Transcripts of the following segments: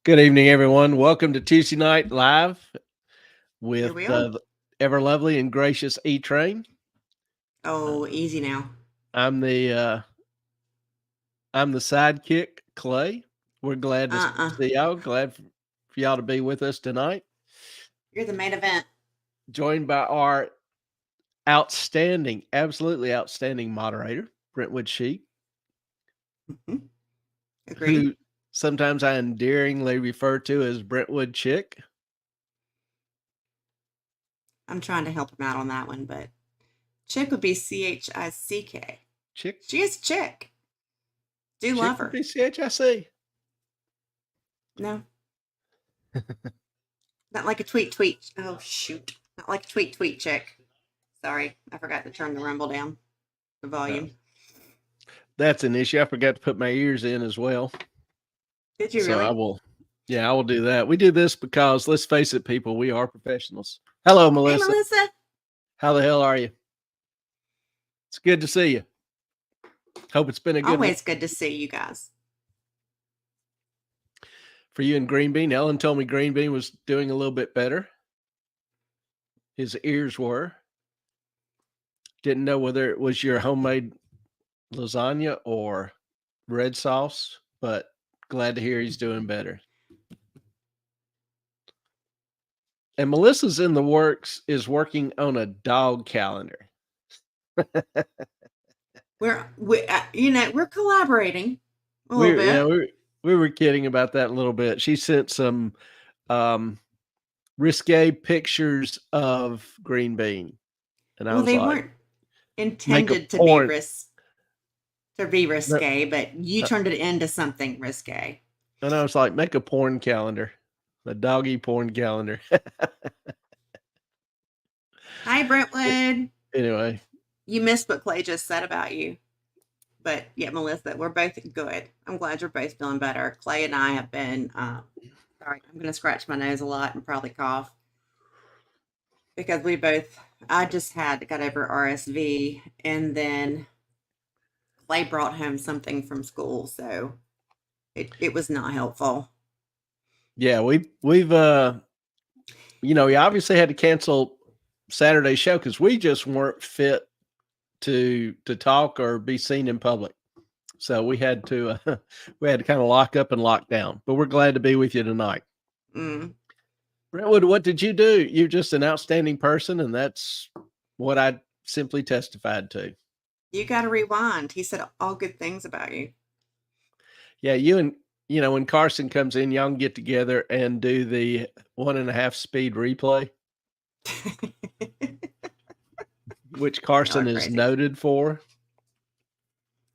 Good evening, everyone. Welcome to Tuesday Night Live Here with we are. the ever lovely and gracious E Train. Oh, easy now. I'm the I'm the sidekick, Clay. We're glad to Uh-uh. see y'all. Glad for y'all to be with us tonight. You're the main event. Joined by our outstanding, absolutely outstanding moderator, Brentwood Sheep, Mhm. Agreed. who sometimes I endearingly refer to as Brentwood Chick. I'm trying to help him out on that one, but chick would be Chick. Chick, She is chick. Do Chick love would her. be CHIC. No, not like a tweet. Oh, shoot. Not like a tweet chick. Sorry, I forgot to turn the rumble down, the No, volume. that's an issue. I forgot to put my ears in as well. Did you So I really? will, yeah, I will do that. We do this because let's face it, people, we are professionals. Hello, Hey, Melissa. Melissa. How the hell are you? It's good to see you. Hope it's been a good one Always good to see you guys. for you and Green Bean. Ellen told me Green Bean was doing a little bit better. His ears were. Didn't know whether it was your homemade lasagna or red sauce, but glad to hear he's doing better. And Melissa's in the works, is working on a dog calendar. We're collaborating a little We bit. we were kidding about that a little bit. She sent some um risque pictures of Green Bean, and I Well, was they like, weren't make a intended porn. to be No, risque, but you turned it into something risque. and I was like, make a porn calendar, a doggy porn calendar. Hi, Brentwood. Anyway, You missed what Clay just said about you. But yeah, Melissa, we're both good. I'm glad you're both feeling better. Clay and I have been, sorry, I'm going to scratch my nose a lot and probably cough because I just got over RSV and then Clay brought home something from school. So it was not helpful. yeah, we've we obviously had to cancel Saturday's show because we just weren't fit to talk or be seen in public. So we had to we had to kind of lock up and lock down. But we're glad to be with you tonight. Mm. Brentwood, what did you do? You're just an outstanding person, and that's what I simply testified to. You got to rewind. He said all good things about you. Yeah, you and when Carson comes in, y'all can get together and do the 1.5 speed replay, which Y'all are Carson is crazy. noted for.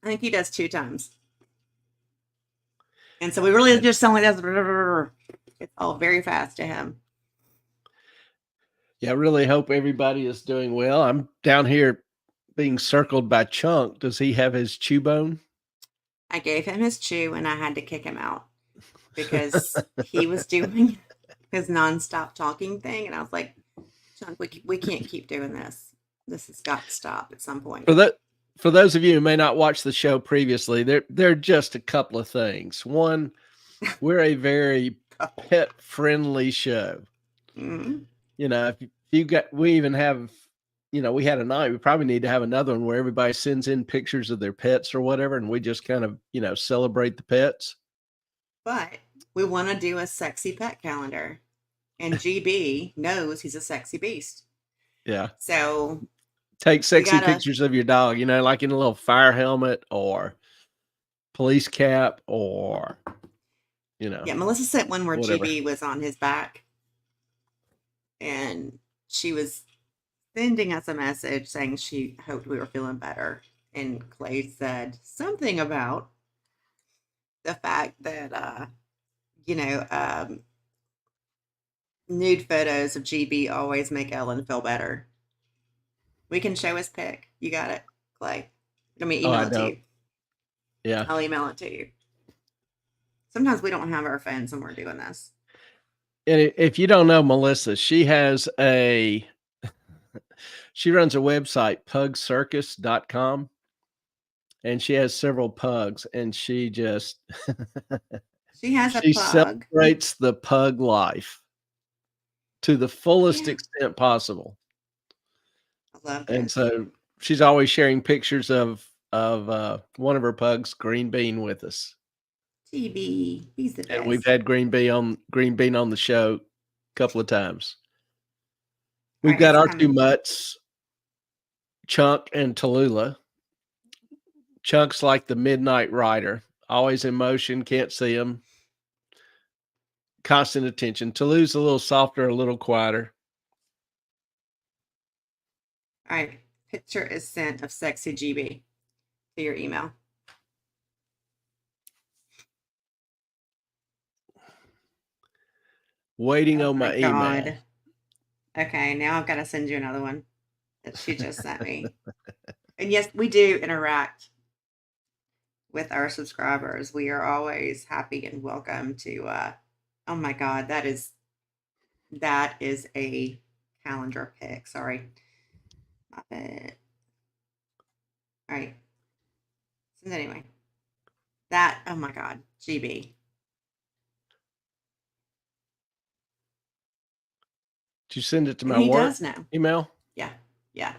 I think he does 2 times. And so we really just sound like that's it's all very fast to him. Yeah, I really hope everybody is doing well. I'm down here being circled by Chunk. Does he have his chew bone? I gave him his chew and I had to kick him out because he was doing his nonstop talking thing. And I was like, Chunk, we can't keep doing this. This has got to stop at some point. For that, for those of you who may not watch the show previously, there are just a couple of things. One, we're a very pet friendly show. Mm-hmm. If you got, we even have, we had a night. We probably need to have another one where everybody sends in pictures of their pets or whatever, and we just kind of celebrate the pets. But we want to do a sexy pet calendar, and GB knows he's a sexy beast. Yeah. So Take we sexy gotta. pictures of your dog, like in a little fire helmet or police cap or, Yeah, Melissa sent one where whatever. GB was on his back, and she was sending us a message saying she hoped we were feeling better. And Clay said something about the fact that, you know, um, nude photos of GB always make Ellen feel better. We can show his pic. You got it, Clay. Let me Oh, email I it to don't. you. Yeah. I'll email it to you. Sometimes we don't have our phones when we're doing this. And if you don't know Melissa, she runs a website, pugcircus.com, and she has several pugs, and she just She has a She pug. celebrates the pug life to the fullest Yeah. extent possible. I love And this. so she's always sharing pictures of one of her pugs, Green Bean, with us. TB, he's the And we've best. had Green Bean on the show a couple of times. We've Alright, got it's our 2 coming. mutts, Chunk and Tallulah. Chunk's like the midnight rider, always in motion, can't see him. Constant attention. Tallulah's a little softer, a little quieter. Alright, picture is sent of sexy GB to your email. Waiting Oh on my my email. God. Okay, now I've got to send you another one that she just sent me. And yes, we do interact with our subscribers. We are always happy and welcome to oh my God, that is a calendar pic. Sorry. My bad. All right. So anyway. That, oh my God, GB. Did you send it to And my he work does know. email? Yeah. Yeah.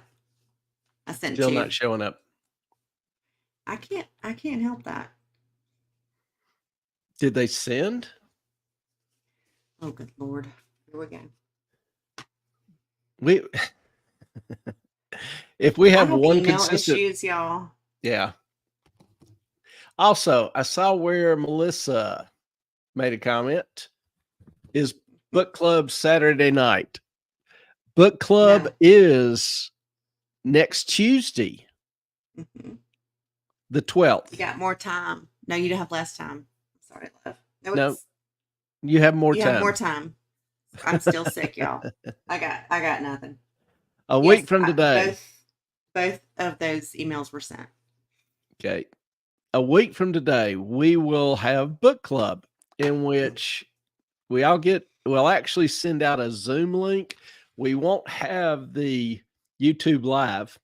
I sent Still you. not showing up. I can't help that. Did they send? Oh, good Lord. Here we go. We if we I have have one email consistent, issues, y'all. yeah. Also, I saw where Melissa made a comment. Is book club Saturday night? Book club No. is next Tuesday, Mhm. the 12th. You got more time. No, you don't have less time. Sorry, love. No, No, it's you have more you time. have more time. I'm still sick, y'all. I got nothing. A Yes, week from today. both of those emails were sent. Okay. A week from today, we will have book club in which we'll actually send out a Zoom link. We won't have the YouTube live,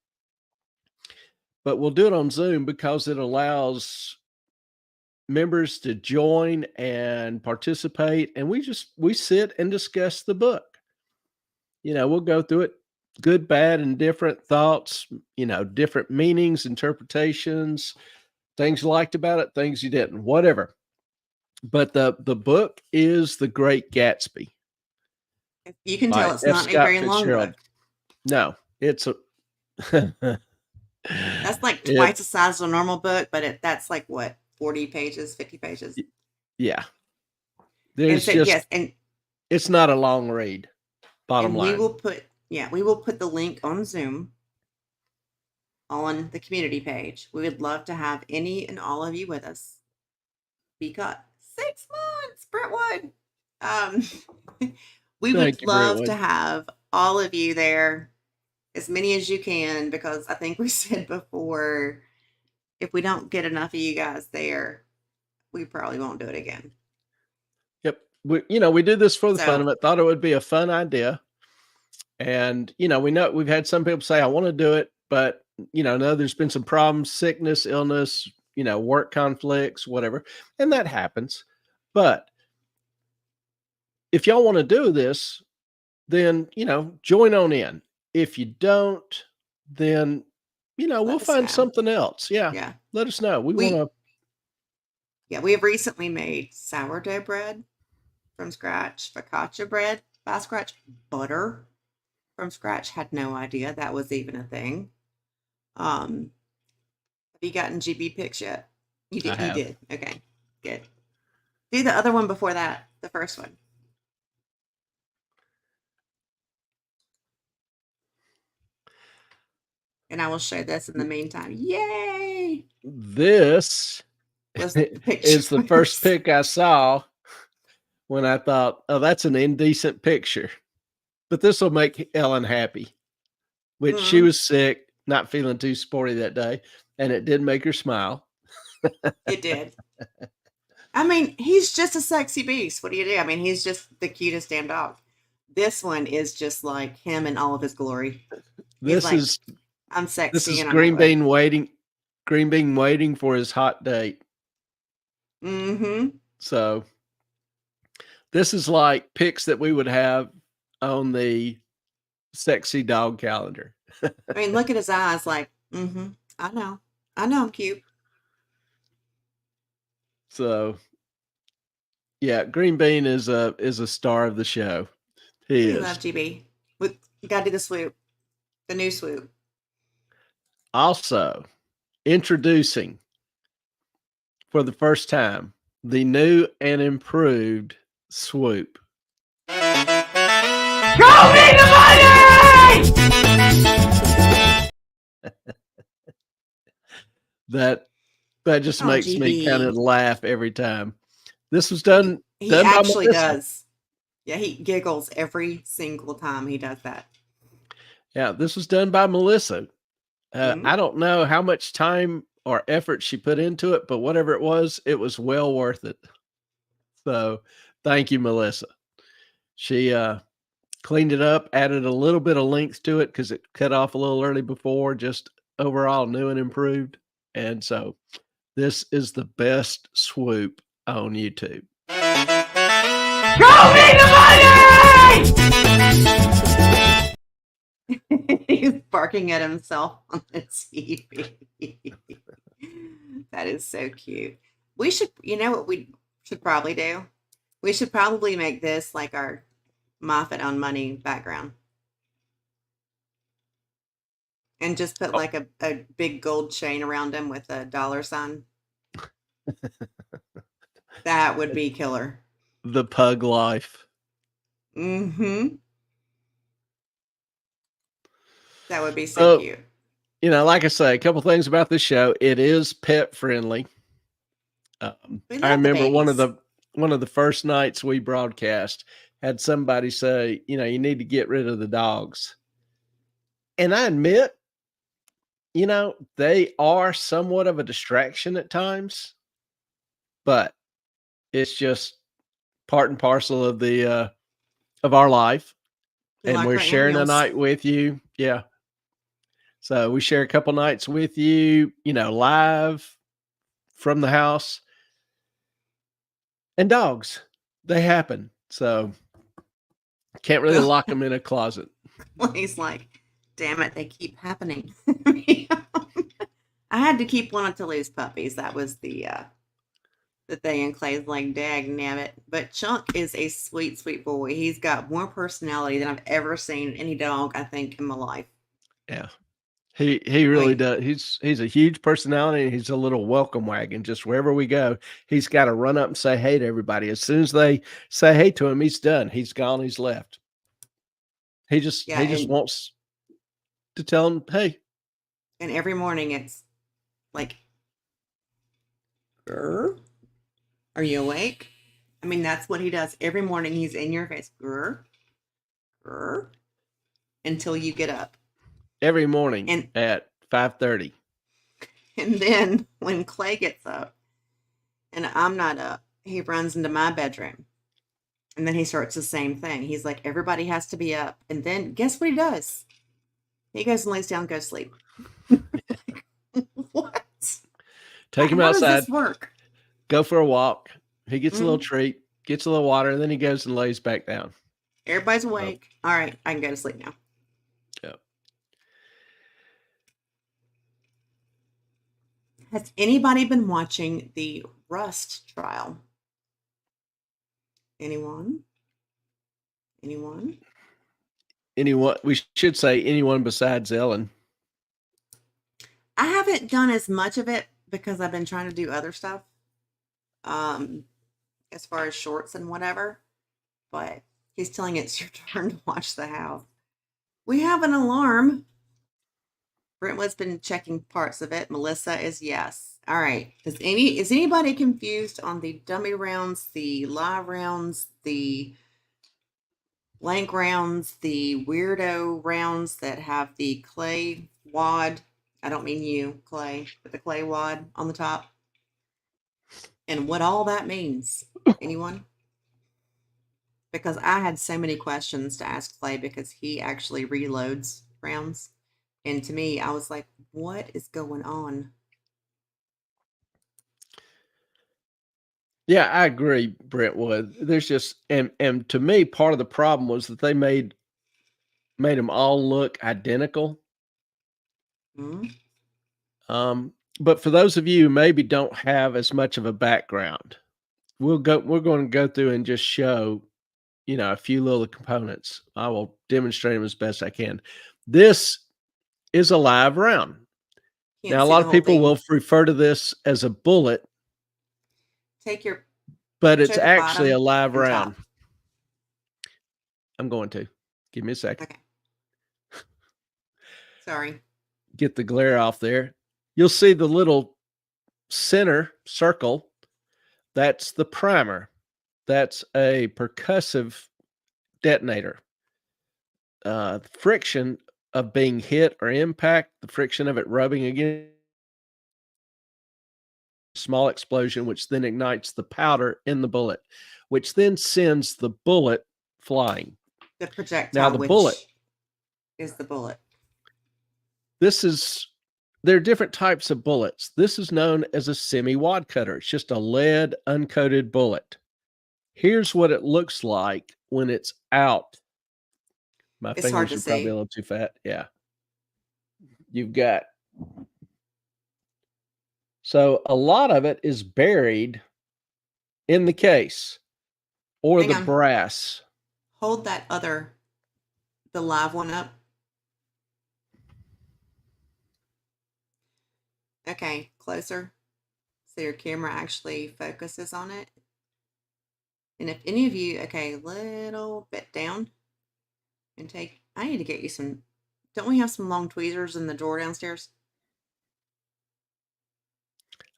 but we'll do it on Zoom because it allows members to join and participate. And we sit and discuss the book. We'll go through it, good, bad, and different thoughts, different meanings, interpretations, things you liked about it, things you didn't, whatever. But the book is The Great Gatsby. You can by tell it's F. not a Scott very long Fitzgerald. book. No, it's a That's like twice the size of a normal book, but that's like what, 40 pages, 50 pages? Yeah. And There's so just yes, and it's not a long read, bottom we line. will put the link on Zoom on the community page. We would love to have any and all of you with us. Because 6 months, Brentwood. We Thank would you, love to Brentwood. have all of you there, as many as you can, because I think we said before, if we don't get enough of you guys there, we probably won't do it again. Yep. We do this for the fun So of it. Thought it would be a fun idea. And, we know we've had some people say, I want to do it, but, no, there's been some problems, sickness, illness, work conflicts, whatever. And that happens. But if y'all want to do this, then, join on in. If you don't, then, we'll let us find know. something else. Yeah. Yeah. Let us know. We want to. Yeah, we have recently made sourdough bread from scratch, focaccia bread by scratch, butter from scratch. Had no idea that was even a thing. Have you gotten GB pics yet? You did. I have. You did. Okay, good. Do the other one before that, the first one. And I will show this in the meantime. Yay! This Was the picture is the first pic I saw when I thought, oh, that's an indecent picture. But this will make Ellen happy. Which she was sick, not feeling too sporty that day. And it did make her smile. It did. I mean, he's just a sexy beast. What do you do? I mean, he's just the cutest damn dog. This one is just like him in all of his glory. This like, is I'm sexy. This is and Green Bean waiting for his hot date. Mm-hmm. So this is like pics that we would have on the sexy dog calendar. I mean, look at his eyes like, I know I'm cute. So yeah, Green Bean is a star of the show. He We is. love GB. You gotta do the swoop, the new swoop. Also introducing for the first time the new and improved swoop. Show me the money! That just Oh, makes me kind GB. of laugh every time. This was done He by actually Melissa. does. Yeah, he giggles every single time he does that. Yeah, this was done by Melissa. Mhm. I don't know how much time or effort she put into it, but whatever it was well worth it. So thank you, Melissa. She cleaned it up, added a little bit of length to it because it cut off a little early before, just overall new and improved. And so this is the best swoop on YouTube. Show me the money! He's barking at himself on the TV. That is so cute. We should, you know what we should probably do? We should probably make this like our Moffat on Money background. And just put like a big gold chain around him with a dollar sign. That would be killer. The pug life. Mm-hmm. That would be so cute. You know, like I say, a couple things about this show. It is pet friendly. I remember one of the first nights we broadcast had somebody say, you know, you need to get rid of the dogs. And I admit, you know, they are somewhat of a distraction at times, but it's just part and parcel of the of our life. And we're sharing a night with you. Yeah. So we share a couple nights with you, you know, live from the house. And dogs, they happen. So can't really lock them in a closet. Well, he's like, damn it, they keep happening. I had to keep one of Toulouse puppies. That was the thing. And Clay's like, dag nabbit. But Chunk is a sweet, sweet boy. He's got more personality than I've ever seen any dog, I think, in my life. Yeah. He really does. He's a huge personality. He's a little welcome wagon. Just wherever we go, he's got to run up and say hey to everybody. As soon as they say hey to him, he's done. He's gone. He's left. He just wants to tell him hey. And every morning it's like, grr, are you awake? I mean, that's what he does every morning. He's in your face, grr, grr, until you get up. Every morning at 5:30. And then when Clay gets up and I'm not up, he runs into my bedroom. And then he starts the same thing. He's like, everybody has to be up. And then guess what he does? He goes and lays down and goes to sleep. What? Take him outside. How does this work? Go for a walk. He gets a little treat, gets a little water, and then he goes and lays back down. Everybody's awake. All right, I can go to sleep now. Yeah. Has anybody been watching the Rust trial? Anyone? Anyone? We should say anyone besides Ellen. I haven't done as much of it because I've been trying to do other stuff. As far as shorts and whatever. But he's telling it's your turn to watch the house. We have an alarm. Brentwood's been checking parts of it. Melissa is yes. All right. Is anybody confused on the dummy rounds, the live rounds, the blank rounds, the weirdo rounds that have the clay wad? I don't mean you, Clay, but the clay wad on the top. And what all that means. Anyone? Because I had so many questions to ask Clay because he actually reloads rounds. And to me, I was like, what is going on? Yeah, I agree, Brentwood. There's just and to me, part of the problem was that they made them all look identical. Mhm. But for those of you who maybe don't have as much of a background, we're going to go through and just show, a few little components. I will demonstrate them as best I can. This is a live round. Can't Now, a see lot the of whole people thing. will refer to this as a bullet, Take your but it's show the actually a bottom live and round. top. I'm going to give me a second. Okay. Sorry. Get the glare off there. You'll see the little center circle. That's the primer. That's a percussive detonator. Friction of being hit or impact, the friction of it rubbing against a small explosion, which then ignites the powder in the bullet, which then sends the bullet flying. The Now, projectile, the bullet, which is the bullet. there are different types of bullets. This is known as a semi-wad cutter. It's just a lead uncoated bullet. Here's what it looks like when it's out. My It's hard fingers to are probably a see. little too fat. Yeah. You've got, so a lot of it is buried in the case or Hang the on. brass. Hold the live one up. Okay, closer. So your camera actually focuses on it. And if any of you, okay, a little bit down and I need to get you some, don't we have some long tweezers in the drawer downstairs?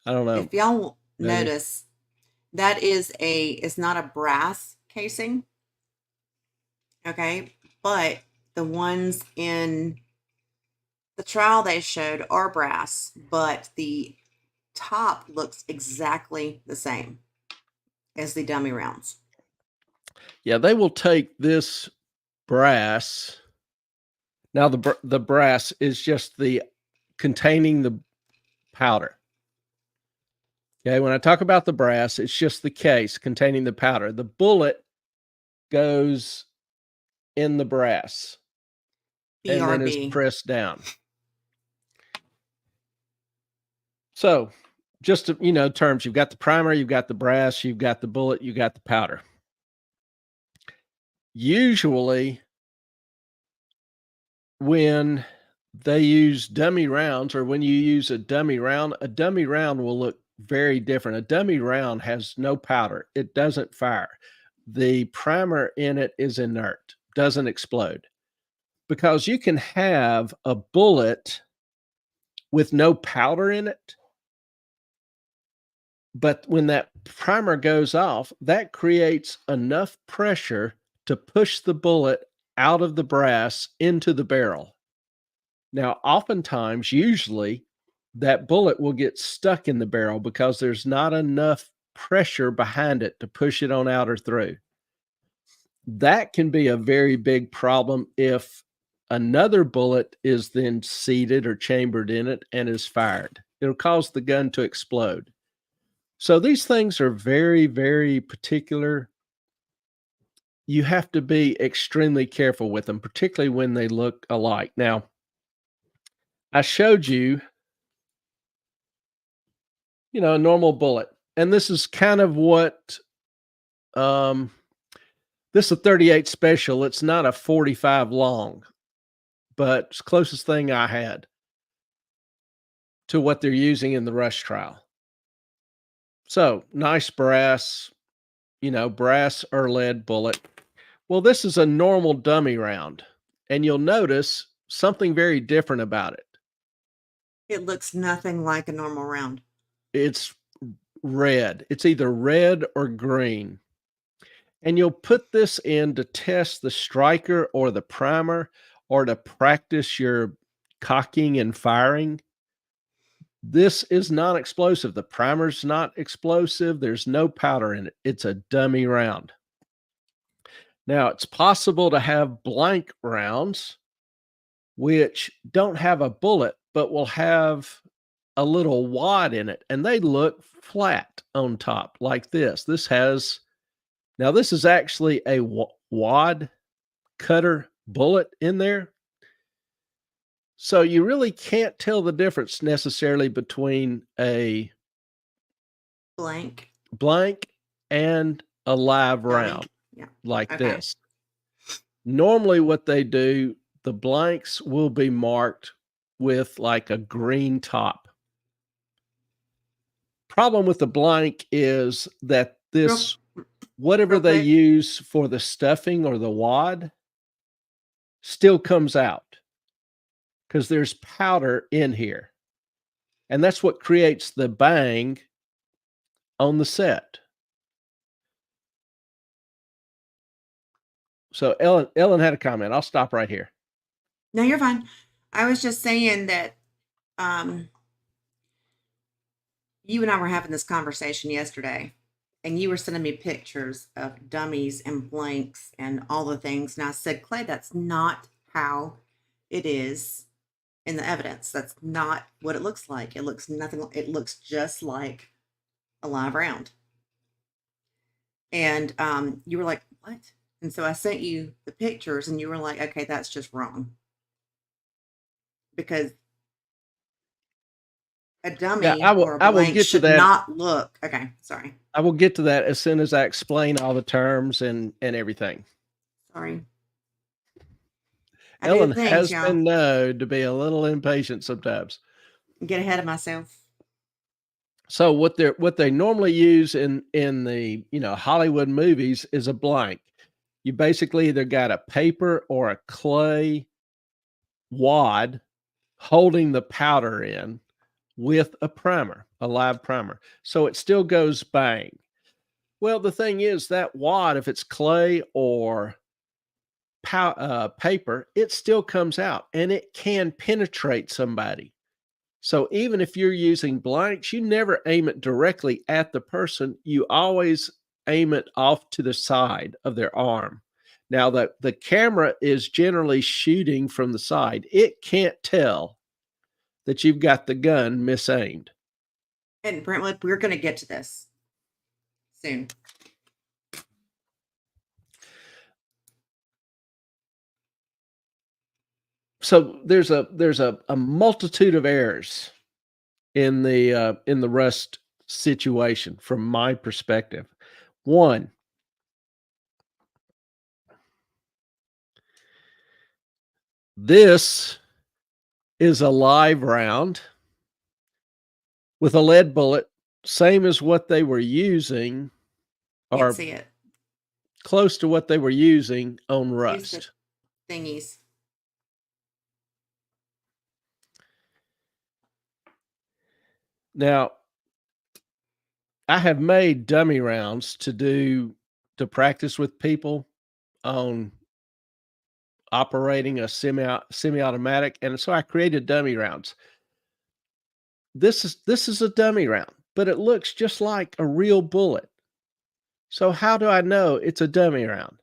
I don't know. If y'all Maybe. notice, it's not a brass casing, okay? But the ones in the trial they showed are brass, but the top looks exactly the same as the dummy rounds. Yeah, they will take this brass. Now the brass is just the containing the powder. Okay, when I talk about the brass, it's just the case containing the powder. The bullet goes in the brass and then is BRB. pressed down. So, just to, terms, you've got the primer, you've got the brass, you've got the bullet, you got the powder. Usually, when they use dummy rounds, or when you use a dummy round will look very different. A dummy round has no powder, it doesn't fire. The primer in it is inert, doesn't explode. Because you can have a bullet with no powder in it, but when that primer goes off, that creates enough pressure to push the bullet out of the brass into the barrel. Now, oftentimes, usually, that bullet will get stuck in the barrel because there's not enough pressure behind it to push it on out or through. That can be a very big problem if another bullet is then seated or chambered in it and is fired. It'll cause the gun to explode. So these things are very, very particular. You have to be extremely careful with them, particularly when they look alike. Now, I showed you, a normal bullet, and this is kind of what this is a 38 special. It's not a 45 long, but it's the closest thing I had to what they're using in the Rush trial. So nice brass, brass or lead bullet. Well, this is a normal dummy round, and you'll notice something very different about it. It looks nothing like a normal round. It's red. It's either red or green. And you'll put this in to test the striker or the primer or to practice your cocking and firing. This is not explosive. The primer's not explosive. There's no powder in it. It's a dummy round. Now, it's possible to have blank rounds, which don't have a bullet, but will have a little wad in it, and they look flat on top like this. Now this is actually a wad cutter bullet in there. So you really can't tell the difference necessarily between a Blank. blank and a live Dummy. round Yeah. like Okay. this. Normally what they do, the blanks will be marked with like a green top. Problem with the blank is that this, whatever real they quick. use for the stuffing or the wad, still comes out because there's powder in here. And that's what creates the bang on the set. So Ellen had a comment. I'll stop right here. No, you're fine. I was just saying that you and I were having this conversation yesterday, and you were sending me pictures of dummies and blanks and all the things. And I said, Clay, that's not how it is in the evidence. That's not what it looks like. It looks nothing. It looks just like a live round. And you were like, what? And so I sent you the pictures, and you were like, okay, that's just wrong. Because a dummy or a I will blank get to should that. not look. Okay, sorry. I will get to that as soon as I explain all the terms and everything. Sorry. Ellen has been known to be a little impatient sometimes. Get ahead of myself. So what they normally use in the Hollywood movies is a blank. You basically either got a paper or a clay wad holding the powder in with a primer, a live primer. So it still goes bang. Well, the thing is that wad, if it's clay or paper, it still comes out and it can penetrate somebody. So even if you're using blanks, you never aim it directly at the person. You always aim it off to the side of their arm. Now the camera is generally shooting from the side. It can't tell that you've got the gun misaimed. And Brentwood, we're going to get to this soon. So there's a multitude of errors in the Rust situation from my perspective. One, this is a live round with a lead bullet, same as what they were using, or see it. Close to what they were using on Rust. Thingies. Now, I have made dummy rounds to practice with people on operating a semi-automatic, and so I created dummy rounds. This is a dummy round, but it looks just like a real bullet. So how do I know it's a dummy round?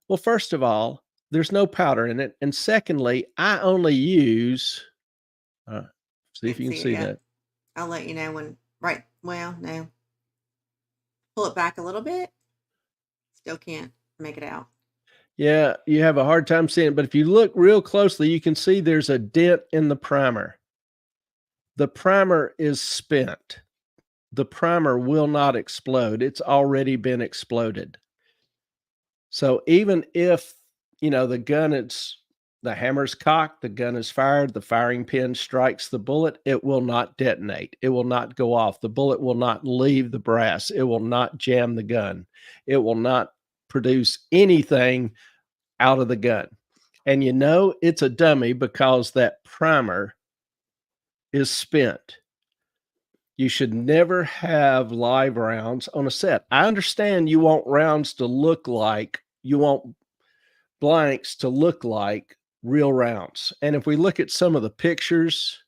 Well, first of all, there's no powder in it, and secondly, I only use. See if you can see that. I'll let you know when. Right. Well, no. Pull it back a little bit. Still can't make it out. Yeah, you have a hard time seeing it, but if you look real closely, you can see there's a dent in the primer. The primer is spent. The primer will not explode. It's already been exploded. So even if, the hammer's cocked, the gun is fired, the firing pin strikes the bullet, it will not detonate. It will not go off. The bullet will not leave the brass. It will not jam the gun. It will not produce anything out of the gun. And it's a dummy because that primer is spent. You should never have live rounds on a set. I understand you want rounds to look like, you want blanks to look like real rounds. And if we look at some of the pictures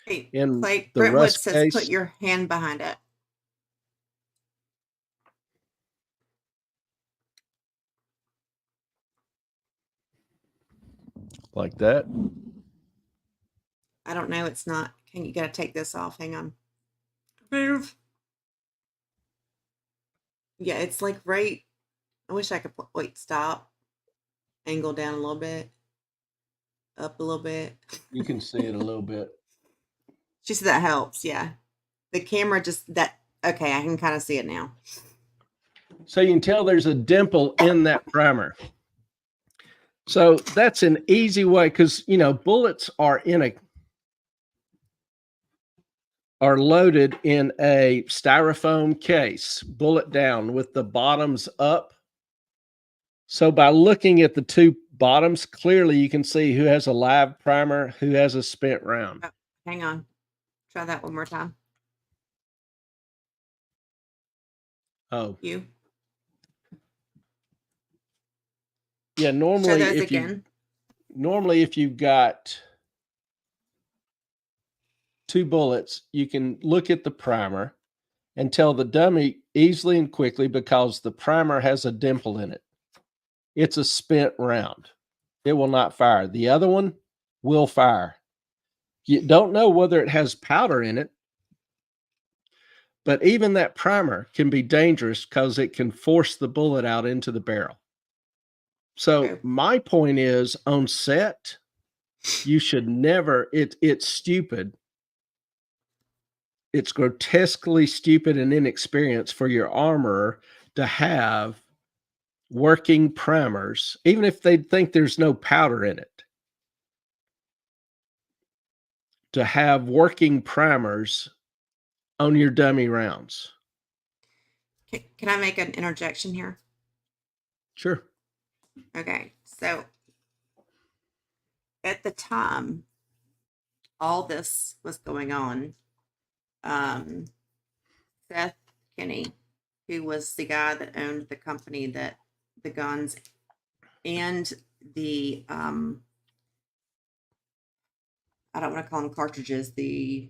in the Brentwood Rust says case, put your hand behind it. like that. I don't know. It's not you got to take this off. Hang on. Move. Yeah, it's like right. I wish I could wait, stop, angle down a little bit, up a little bit. You can see it a little bit. She said that helps. Yeah. The camera just that. Okay, I can kind of see it now. So you can tell there's a dimple in that primer. So that's an easy way, because, you know, bullets are loaded in a styrofoam case, bullet down with the bottoms up. So by looking at the two bottoms, clearly you can see who has a live primer, who has a spent round. Oh, hang on. Try that one more time. Oh, You. yeah. Show Normally, those if again. if you've got two bullets, you can look at the primer and tell the dummy easily and quickly, because the primer has a dimple in it. It's a spent round. It will not fire. The other one will fire. You don't know whether it has powder in it, but even that primer can be dangerous because it can force the bullet out into the barrel. So Okay. my point is, on set, you should never, it's stupid. It's grotesquely stupid and inexperienced for your armorer to have working primers, even if they think there's no powder in it, to have working primers on your dummy rounds. Can I make an interjection here? Sure. Okay. So at the time all this was going on, Seth Kinney, who was the guy that owned the company that the guns and the I don't want to call them cartridges, the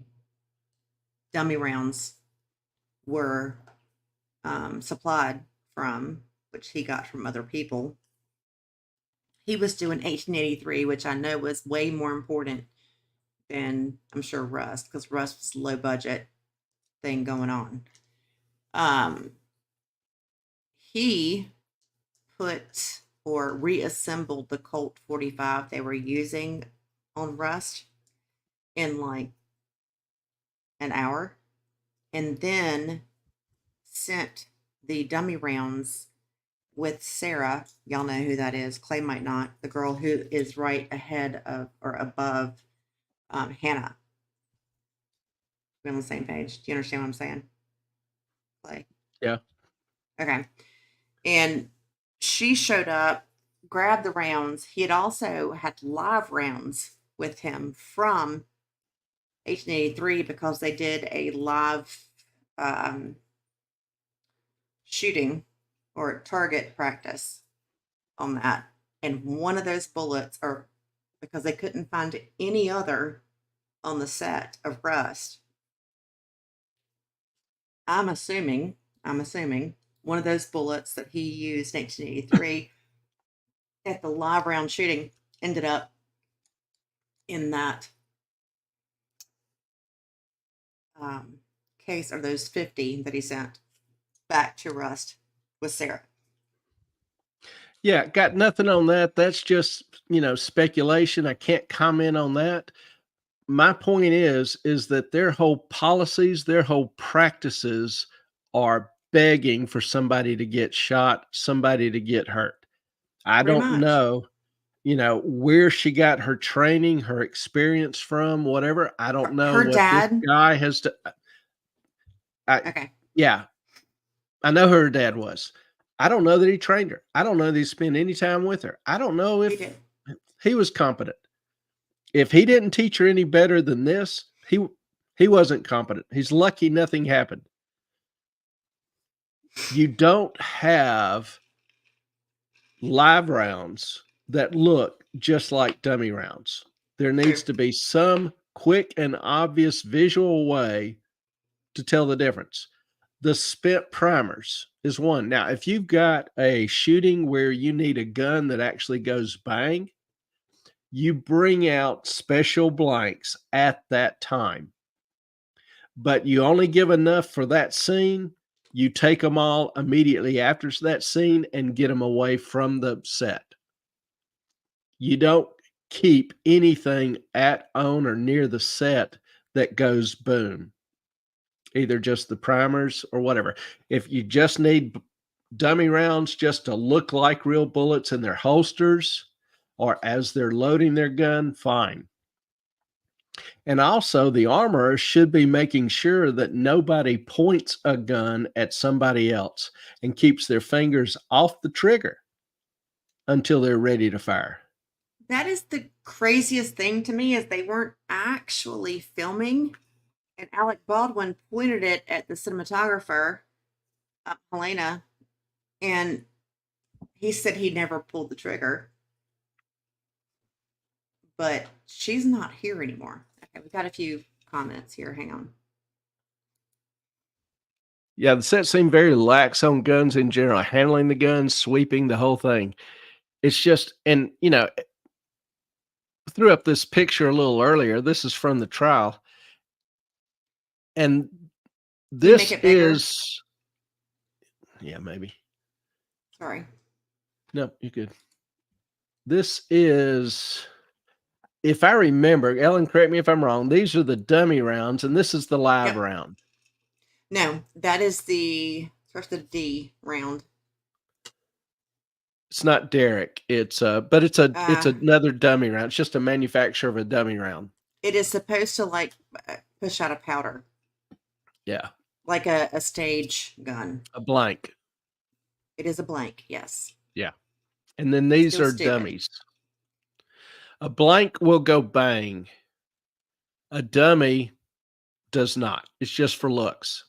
dummy rounds were supplied from, which he got from other people. He was doing 1883, which I know was way more important than, I'm sure, Rust, because Rust was a low budget thing going on. He put or reassembled the Colt 45 they were using on Rust in like an hour, and then sent the dummy rounds with Sarah. Y'all know who that is. Clay might not. The girl who is right ahead of or above Hannah. We're on the same page. Do you understand what I'm saying? Clay. Yeah. Okay. And she showed up, grabbed the rounds. He had also had live rounds with him from 1883 because they did a live shooting or target practice on that. And one of those bullets, or because they couldn't find any other on the set of Rust, I'm assuming one of those bullets that he used in 1883 at the live round shooting ended up in that case, or those 50 that he sent back to Rust with Sarah. Yeah, got nothing on that. That's just, speculation. I can't comment on that. My point is that their whole policies, their whole practices are begging for somebody to get shot, somebody to get hurt. I Pretty don't much. know, where she got her training, her experience from, whatever. I don't know Her what dad. this guy has to. Okay. Yeah, I know who her dad was. I don't know that he trained her. I don't know that he spent any time with her. I don't know He if did. he was competent. If he didn't teach her any better than this, he wasn't competent. He's lucky nothing happened. You don't have live rounds that look just like dummy rounds. There needs to be some quick and obvious visual way to tell the difference. The spent primers is one. Now, if you've got a shooting where you need a gun that actually goes bang, you bring out special blanks at that time, but you only give enough for that scene. You take them all immediately after that scene and get them away from the set. You don't keep anything at, on, or near the set that goes boom. Either just the primers or whatever. If you just need dummy rounds just to look like real bullets in their holsters or as they're loading their gun, fine. And also, the armorer should be making sure that nobody points a gun at somebody else and keeps their fingers off the trigger until they're ready to fire. That is the craziest thing to me is they weren't actually filming, and Alec Baldwin pointed it at the cinematographer, Helena, and he said he never pulled the trigger. But she's not here anymore. Okay, we've got a few comments here. Hang on. Yeah, the set seemed very lax on guns in general, handling the guns, sweeping the whole thing. It's just, and threw up this picture a little earlier. This is from the trial. And this is, yeah, maybe. Sorry. No, you're good. This is, if I remember, Ellen, correct me if I'm wrong, these are the dummy rounds, and this is the live round. No, that is starts the D round. It's not Derek. It's but it's another dummy round. It's just a manufacturer of a dummy round. It is supposed to like push out a powder. Yeah. Like a stage gun. A blank. It is a blank, yes. Yeah. And then these are dummies. A blank will go bang. A dummy does not. It's just for looks.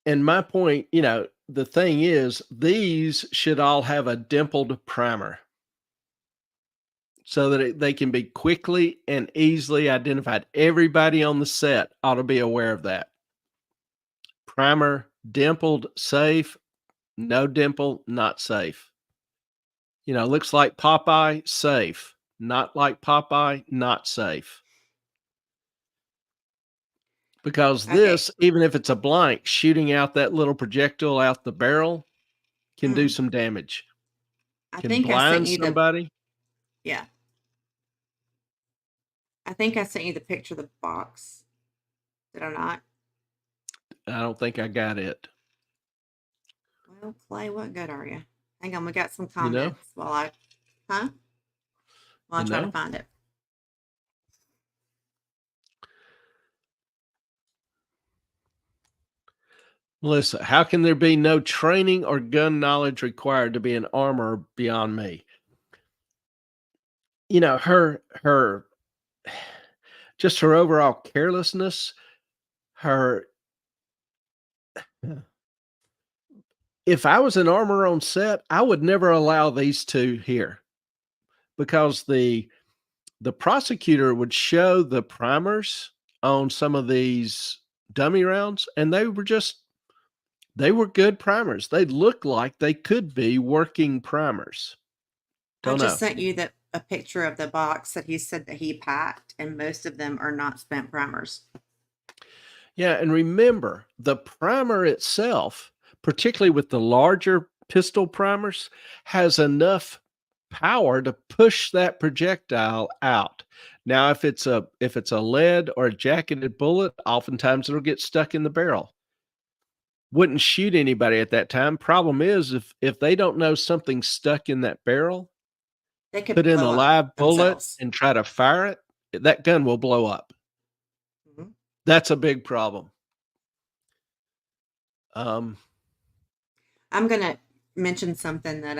And my point, the thing is, these should all have a dimpled primer so that they can be quickly and easily identified. Everybody on the set ought to be aware of that. Primer, dimpled, safe. No dimple, not safe. Looks like Popeye, safe. Not like Popeye, not safe. Because this, even if it's a blank, shooting out that little projectile out the barrel can do some damage. Can blind somebody. Yeah. I think I sent you the picture of the box. Did I not? I don't think I got it. Well, Clay, what good are you? Hang on, we got some comments while I try to find it. Melissa, how can there be no training or gun knowledge required to be an armorer beyond me? Her just her overall carelessness, if I was an armorer on set, I would never allow these two here because the prosecutor would show the primers on some of these dummy rounds, and they were good primers. They looked like they could be working primers. I just sent you a picture of the box that he said that he packed, and most of them are not spent primers. Yeah, and remember, the primer itself, particularly with the larger pistol primers, has enough power to push that projectile out. Now, if it's a lead or a jacketed bullet, oftentimes it'll get stuck in the barrel. Wouldn't shoot anybody at that time. Problem is, if they don't know something's stuck in that barrel, they could put in a live bullet and try to fire it, that gun will blow up. Mm-hmm. That's a big problem. I'm going to mention something that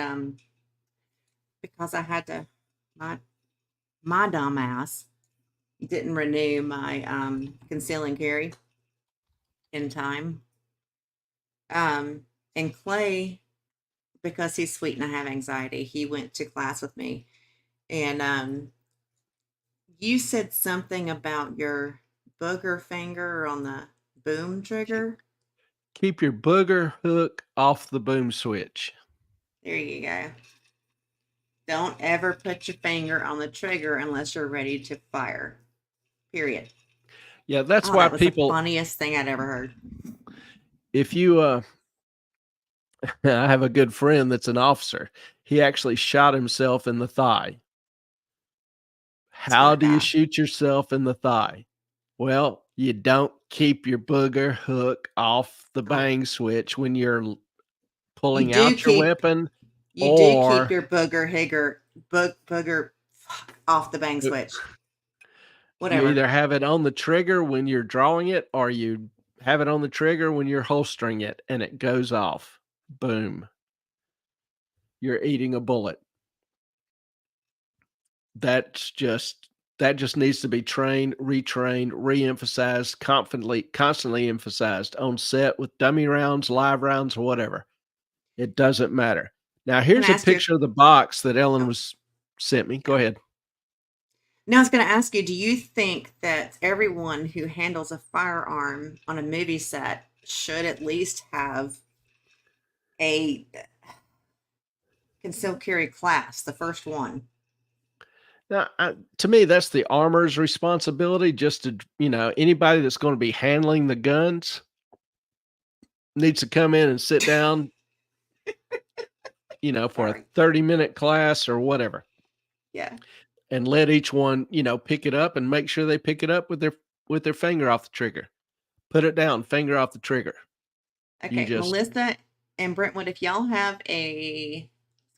because I had to my dumb ass didn't renew my conceal and carry in time. And Clay, because he's sweet and I have anxiety, he went to class with me. And you said something about your booger finger on the boom trigger. Keep your booger hook off the boom switch. There you go. Don't ever put your finger on the trigger unless you're ready to fire. Period. Yeah, that's Oh, why that was the people, funniest thing I'd ever heard. if you, I have a good friend that's an officer. He actually shot himself in the thigh. How Smart do you guy. shoot yourself in the thigh? Well, you don't keep your booger hook off the Oh, bang switch when you're you pulling do out your keep weapon, keep or your booger off the bang you switch. you Whatever. either have it on the trigger when you're drawing it, or you have it on the trigger when you're holstering it and it goes off. Boom. You're eating a bullet. That's just that just needs to be trained, retrained, re-emphasized, constantly emphasized on set with dummy rounds, live rounds, or whatever. It doesn't matter. Now, I'm here's gonna a ask you. picture of the box that Ellen Oh, was sent me. Go yeah. ahead. Now I was going to ask you, do you think that everyone who handles a firearm on a movie set should at least have a concealed carry class, the first one? Now, to me, that's the armor's responsibility. Just to, anybody that's going to be handling the guns needs to come in and sit down, for a Sorry. 30-minute class or whatever, Yeah. and let each one, pick it up and make sure they pick it up with their finger off the trigger. Put it down, finger off the trigger. You Okay, just Melissa and Brentwood, if y'all have a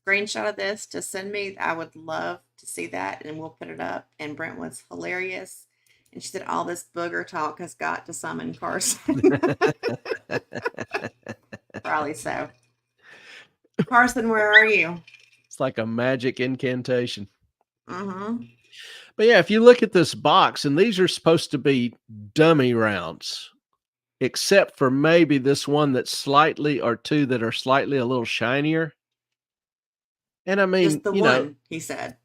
screenshot of this to send me, I would love to see that and we'll put it up. And Brentwood's hilarious. And she said, all this booger talk has got to summon Carson. Probably so. Carson, where are you? It's like a magic incantation. Mm-hmm. But yeah, if you look at this box, and these are supposed to be dummy rounds, except for maybe this one that's slightly, or two that are slightly a little shinier. And I Just mean, the one, he said.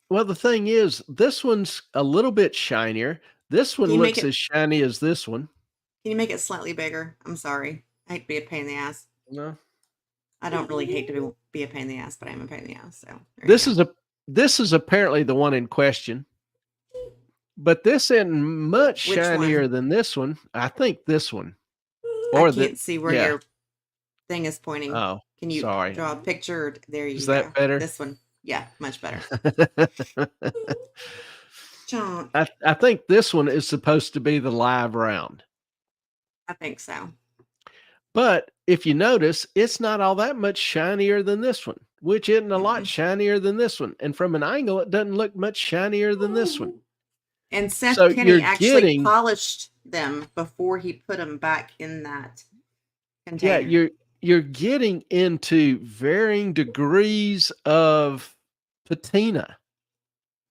well, the thing is, this one's a little bit shinier. This one Can you make looks it as shiny as this one. can you make it slightly bigger? I'm sorry. I hate to be a pain in the ass. No. I don't really hate to be a pain in the ass, but I'm a pain in the ass. So there you This go. is a this is apparently the one in question. But this isn't much Which shinier one? than this one. I think this one. I Or can't see where yeah. your thing is pointing. Oh, Can you sorry. draw a picture? There Is you go. that better? This one. Yeah, much better. Chunk. I think this one is supposed to be the live round. I think so. But if you notice, it's not all that much shinier than this one, which isn't a lot Mm-mm. shinier than this one. And from an angle, it doesn't look much shinier than this one. And Seth So Kenny you're actually getting, polished them before he put them back in that yeah, container. you're getting into varying degrees of patina,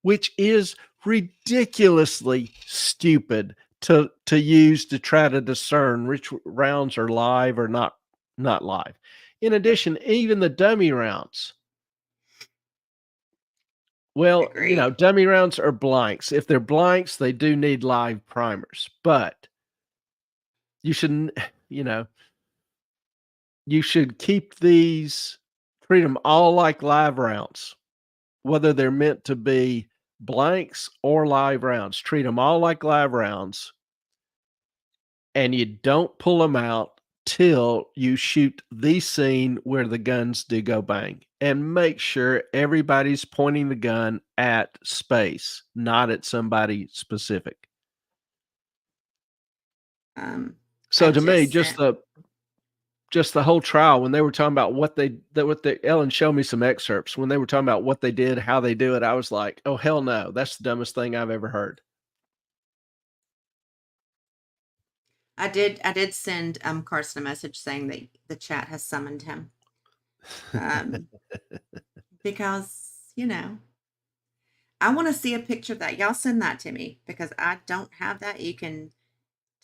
which is ridiculously stupid to use to try to discern which rounds are live or not live. In Yep. addition, even the dummy rounds. Well, Agreed. dummy rounds are blanks. If they're blanks, they do need live primers, but you shouldn't, you know, you should keep these, treat them all like live rounds, whether they're meant to be blanks or live rounds. Treat them all like live rounds, and you don't pull them out till you shoot the scene where the guns do go bang. And make sure everybody's pointing the gun at space, not at somebody specific. So I to me, just sent. just the whole trial, when they were talking about what Ellen showed me some excerpts when they were talking about what they did, how they do it, I was like, oh hell no, that's the dumbest thing I've ever heard. I did send Carson a message saying that the chat has summoned him. Because, I want to see a picture of that. Y'all send that to me because I don't have that. You can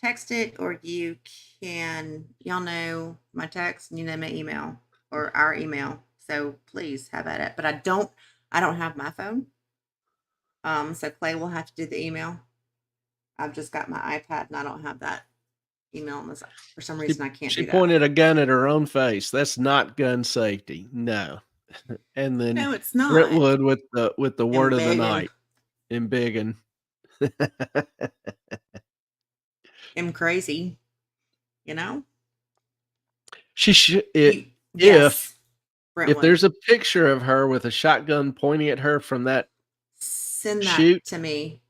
text it or y'all know my text and you know my email or our email. So please have at it. But I don't have my phone. So Clay will have to do the email. I've just got my iPad and I don't have that email them. For some She, reason, I can't she do that. pointed a gun at her own face. That's not gun safety. No. And then No, it's not. Brentwood with the word of the Biggin. night in Biggin. I'm crazy. You know? She should Yes. if Brentwood. there's a picture of her with a shotgun pointing at her from that Send that shoot, to me,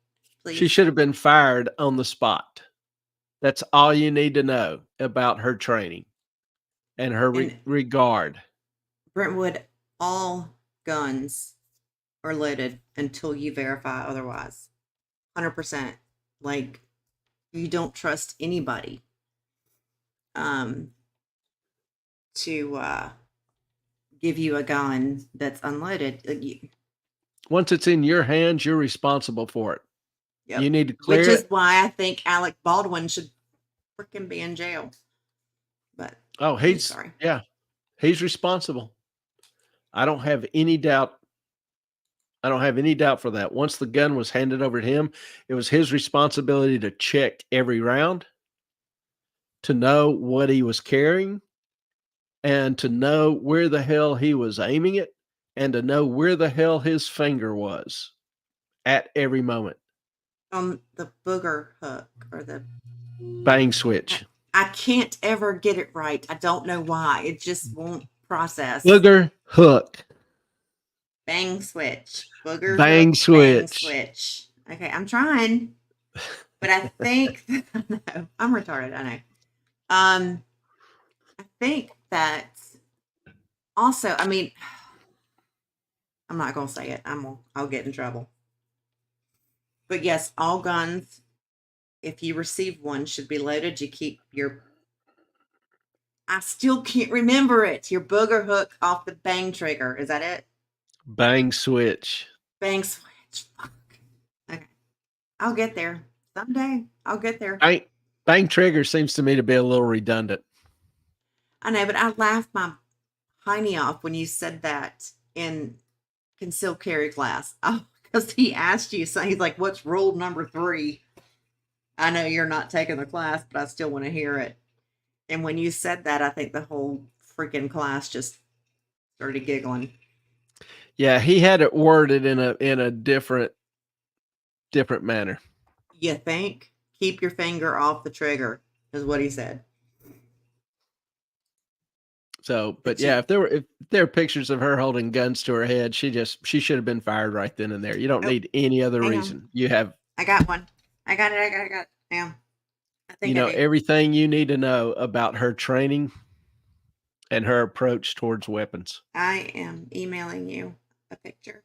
please. she should have been fired on the spot. That's all you need to know about her training and her regard. Brentwood, all guns are loaded until you verify otherwise. 100%. Like, you don't trust anybody to give you a gun that's unloaded. Once it's in your hands, you're responsible for it. Yep. You need to clear Which it. is why I think Alec Baldwin should freaking be in jail. But he's sorry. Yeah, he's responsible. I don't have any doubt for that. Once the gun was handed over to him, it was his responsibility to check every round, to know what he was carrying, and to know where the hell he was aiming it, and to know where the hell his finger was at every moment. On the booger hook or the bang switch. I can't ever get it right. I don't know why. It just won't process. Booger hook. Bang switch. Booger bang hook, switch. Bang switch. Okay, I'm trying. But I think no, I'm retarded, I know. I think that also, I mean, I'm not gonna say it. I'll get in trouble. But yes, all guns, if you receive one, should be loaded. You keep your, I still can't remember it. Your booger hook off the bang trigger. Is that it? Bang switch. Bang switch. Fuck. Okay. I'll get there. Someday I'll get there. Bang trigger seems to me to be a little redundant. I know, but I laughed my hiney off when you said that in concealed carry class. Oh, because he asked you, so he's like, what's rule number 3? I know you're not taking the class, but I still want to hear it. And when you said that, I think the whole freaking class just started giggling. Yeah, he had it worded in a different manner. You think? Keep your finger off the trigger, is what he said. So, but yeah, if there are pictures of her holding guns to her head, she should have been fired right then and there. You don't need any other reason. You have. I got one. I got it. Yeah. I think everything you need to know about her training and her approach towards weapons. I am emailing you a picture.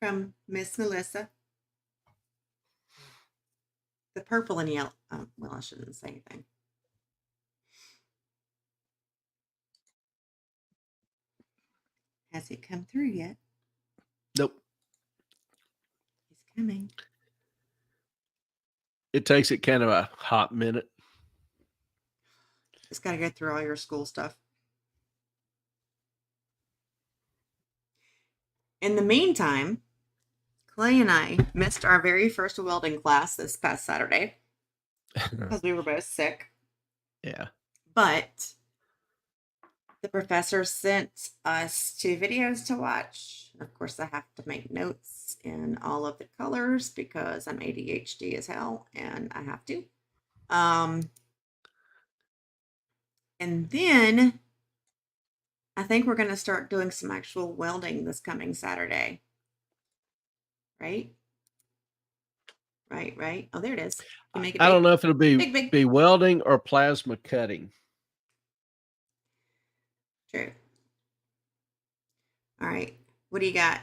From Miss Melissa. The purple and yellow. Well, I shouldn't say anything. Has it come through yet? Nope. He's coming. It takes it kind of a hot minute. Just got to go through all your school stuff. In the meantime, Clay and I missed our very first welding class this past Saturday because we were both sick. Yeah. But the professor sent us 2 videos to watch. Of course, I have to make notes in all of the colors because I'm ADHD as hell and I have to. And then I think we're going to start doing some actual welding this coming Saturday. Right? Oh, there it is. You make it I big. don't know if it'll be Big. be welding or plasma cutting. True. All right. What do you got?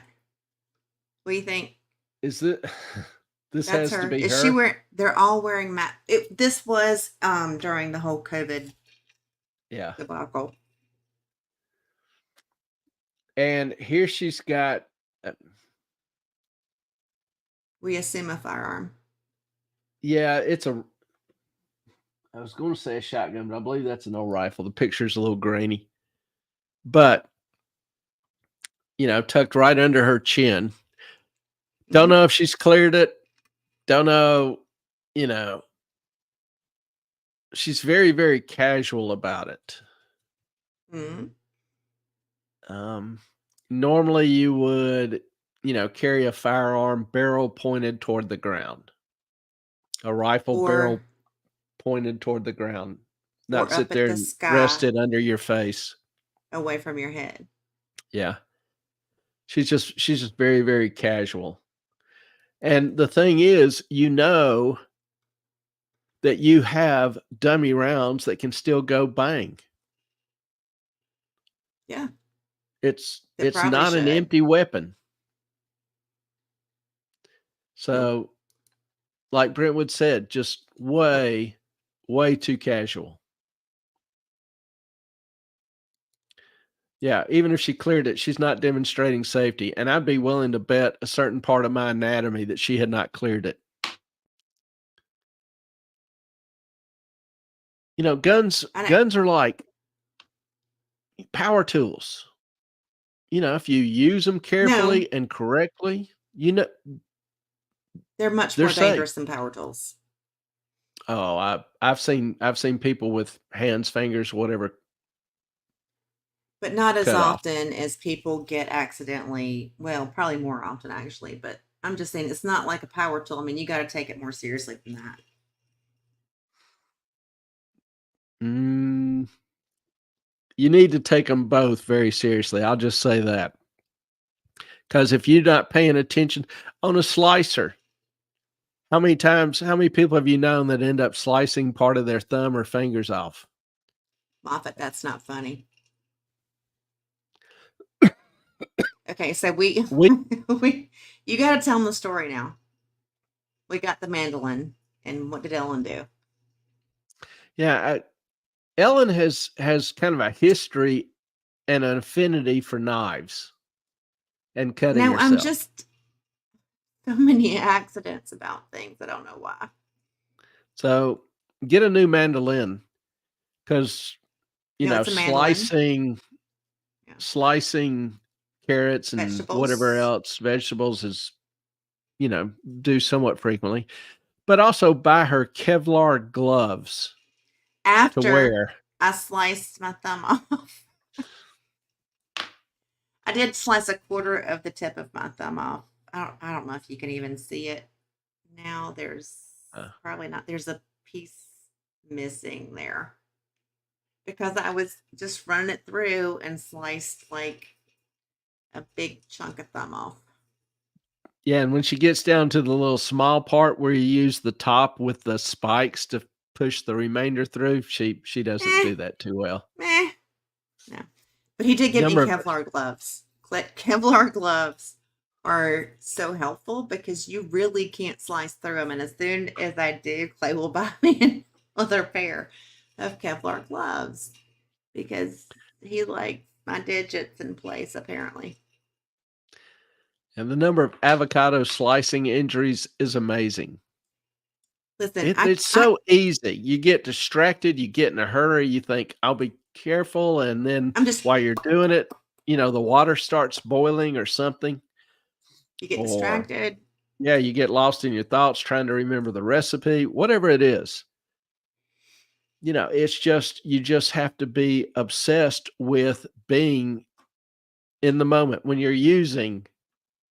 What do you think? Is this That's has her. to be Is her? she wearing? They're all wearing masks. This was during the whole COVID debacle. And here she's got. We assume a firearm. Yeah, it's a. I was going to say a shotgun, but I believe that's an old rifle. The picture's a little grainy, but tucked right under her chin. Don't Mhm. know if she's cleared it. Don't know, you know, she's very, very casual about it. Mhm. Um, Normally you would, carry a firearm barrel pointed toward the ground, a rifle Or barrel pointed toward the ground, not or sit up at there the and rest sky it under your face. away from your head. Yeah. She's just very, very casual. And the thing is, that you have dummy rounds that can still go bang. Yeah, It's they it's probably not an should. empty weapon. Nope. So, like Brentwood said, just way, way too casual. Yeah, even if she cleared it, she's not demonstrating safety, and I'd be willing to bet a certain part of my anatomy that she had not cleared it. Guns I know. guns are like power tools. If you use them No, carefully and correctly, they're much they're more safe. dangerous than power tools, Oh, I've seen people with hands, fingers, whatever, but not as cut off. often as people get accidentally. Well, probably more often actually, but I'm just saying it's not like a power tool. I mean, you got to take it more seriously than that. Mm, you need to take them both very seriously. I'll just say that, because if you're not paying attention on a slicer, how many people have you known that end up slicing part of their thumb or fingers off? Moffat, that's not funny. Okay, so we We we you got to tell them the story now. We got the mandolin, and what did Ellen do? Yeah, Ellen has kind of a history and an affinity for knives and cutting No, I'm herself. just so many accidents about things. I don't know why. So, get a new mandolin, because, No, it's a mandolin. Yeah, slicing carrots and whatever vegetables. else, vegetables is, you know, do somewhat frequently, but also buy her Kevlar gloves to After wear. I sliced my thumb off, I did slice a quarter of the tip of my thumb off. I don't know if you can even see it now. There's Uh, probably not. There's a piece missing there because I was just running it through and sliced like a big chunk of thumb off. yeah, and when she gets down to the little small part where you use the top with the spikes to push the remainder through, she doesn't Eh, do that too well. meh, no. But he did give me Number of Kevlar gloves. Kevlar gloves are so helpful because you really can't slice through them. And as soon as I do, Clay will buy me another pair of Kevlar gloves because he likes my digits in place, apparently. and the number of avocado slicing injuries is amazing. Listen, It's so easy. You get distracted, you get in a hurry, you think, "I'll be careful," and then I'm just, while you're doing it, the water starts boiling or something, you get or distracted. yeah, you get lost in your thoughts trying to remember the recipe, whatever it is. It's just you just have to be obsessed with being in the moment when you're using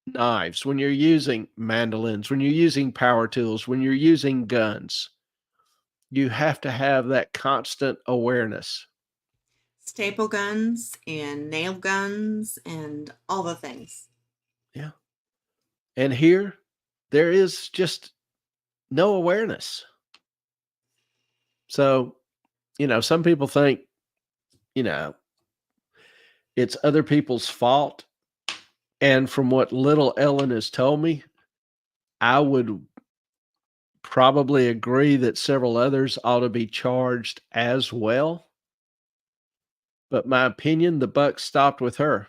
knives, when you're using mandolins, when you're using power tools, when you're using guns. You have to have that constant awareness. Staple guns and nail guns and all the things. Yeah. And here, there is just no awareness. So, some people think, you know, it's other people's fault. And from what little Ellen has told me, I would probably agree that several others ought to be charged as well. But my opinion, the buck stopped with her.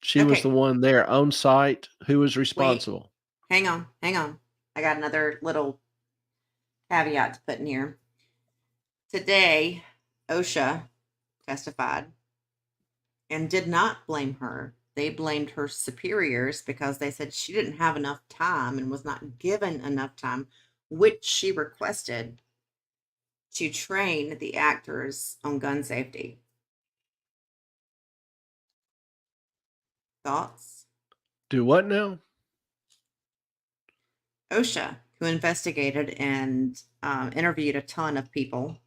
She was the Okay, one there on site who was wait, responsible. hang on, hang on. I got another little caveat to put in here. Today, OSHA testified and did not blame her. they blamed her superiors because they said she didn't have enough time and was not given enough time, which she requested, to train the actors on gun safety. Thoughts? Do what now? OSHA, who investigated and interviewed a ton of people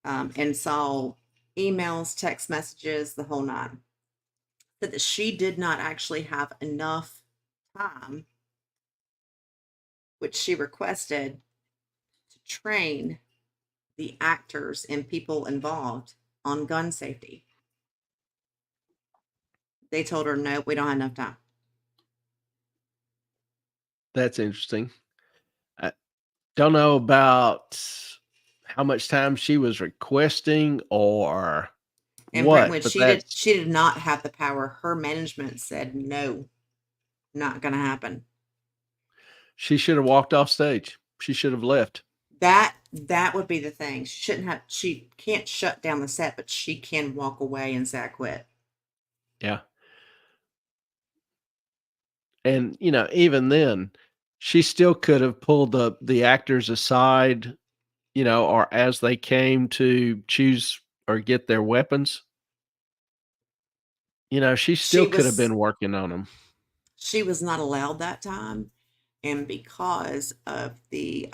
and saw emails, text messages, the whole nine, said that she did not actually have enough time, which she requested, to train the actors and people involved on gun safety. They told her, no, we don't have enough time. That's interesting. I don't know about how much time she was requesting or And what, Brentwood, but she did not have the power. Her management said, no, not going to happen. she should have walked off stage. She should have left. That would be the thing. She can't shut down the set, but she can walk away and say, I quit. Yeah. And, even then, she still could have pulled the actors aside, or as they came to choose or get their weapons. She still could have been working on them. She was not allowed that time. And because of the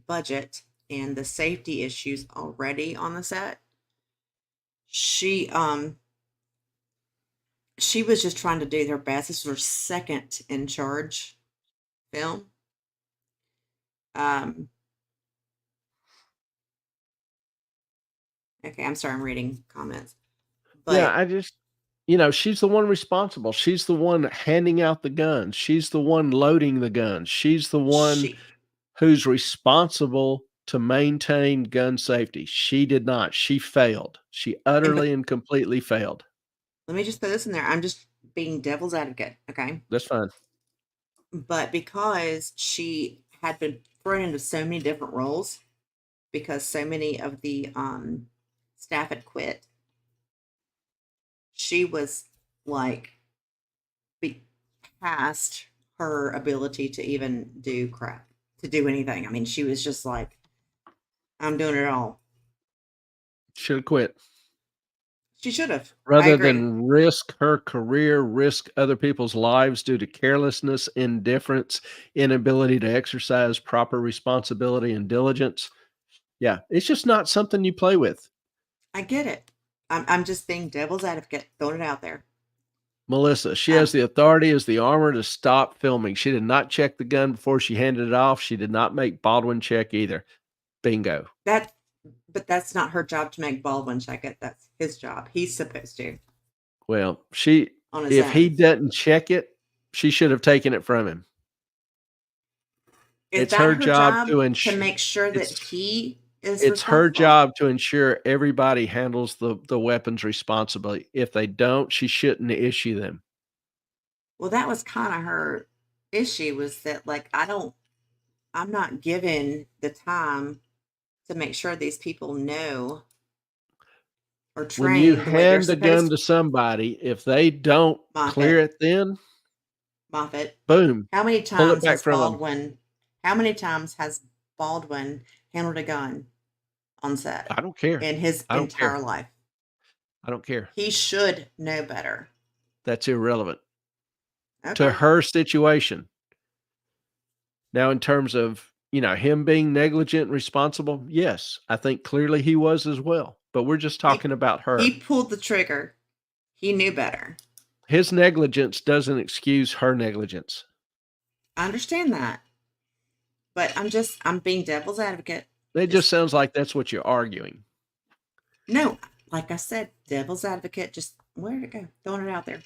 budget and the safety issues already on the set, she was just trying to do her best. This was her second in charge film. Okay, I'm sorry, I'm reading comments. But Yeah, I just, she's the one responsible. She's the one handing out the guns. She's the one loading the guns. She's the one who's responsible to maintain gun safety. She did not. She failed. She utterly and completely failed. Let me just put this in there. I'm just being devil's advocate, okay? That's fine. But because she had been thrown into so many different roles, because so many of the staff had quit, she was like past her ability to even do crap, to do anything. I mean, she was just like, I'm doing it all. Should have quit. She should have. Rather than risk her career, risk other people's lives due to carelessness, indifference, inability to exercise proper responsibility and diligence. Yeah, it's just not something you play with. I get it. I'm just being devil's advocate, throwing it out there. Melissa, she has the authority as the armor to stop filming. She did not check the gun before she handed it off. She did not make Baldwin check either. Bingo. But that's not her job to make Baldwin check it. That's his job. He's supposed to. Well, if he doesn't check it, she should have taken it from him. It's her job to make sure that he is. It's her job to ensure everybody handles the weapons responsibly. If they don't, she shouldn't issue them. Well, that was kind of her issue, was that, like, I'm not given the time to make sure these people know or train. When you hand the gun to somebody, if they don't clear it, then Moffat, boom. How many times has Baldwin handled a gun on set? I don't care. In his entire life. I don't care. He should know better. That's irrelevant to her situation. Now, in terms of, him being negligent and responsible, yes, I think clearly he was as well. But we're just talking about her. He pulled the trigger. He knew better. His negligence doesn't excuse her negligence. I understand that. But I'm being devil's advocate. It just sounds like that's what you're arguing. No, like I said, devil's advocate, just where did it go? Throwing it out there.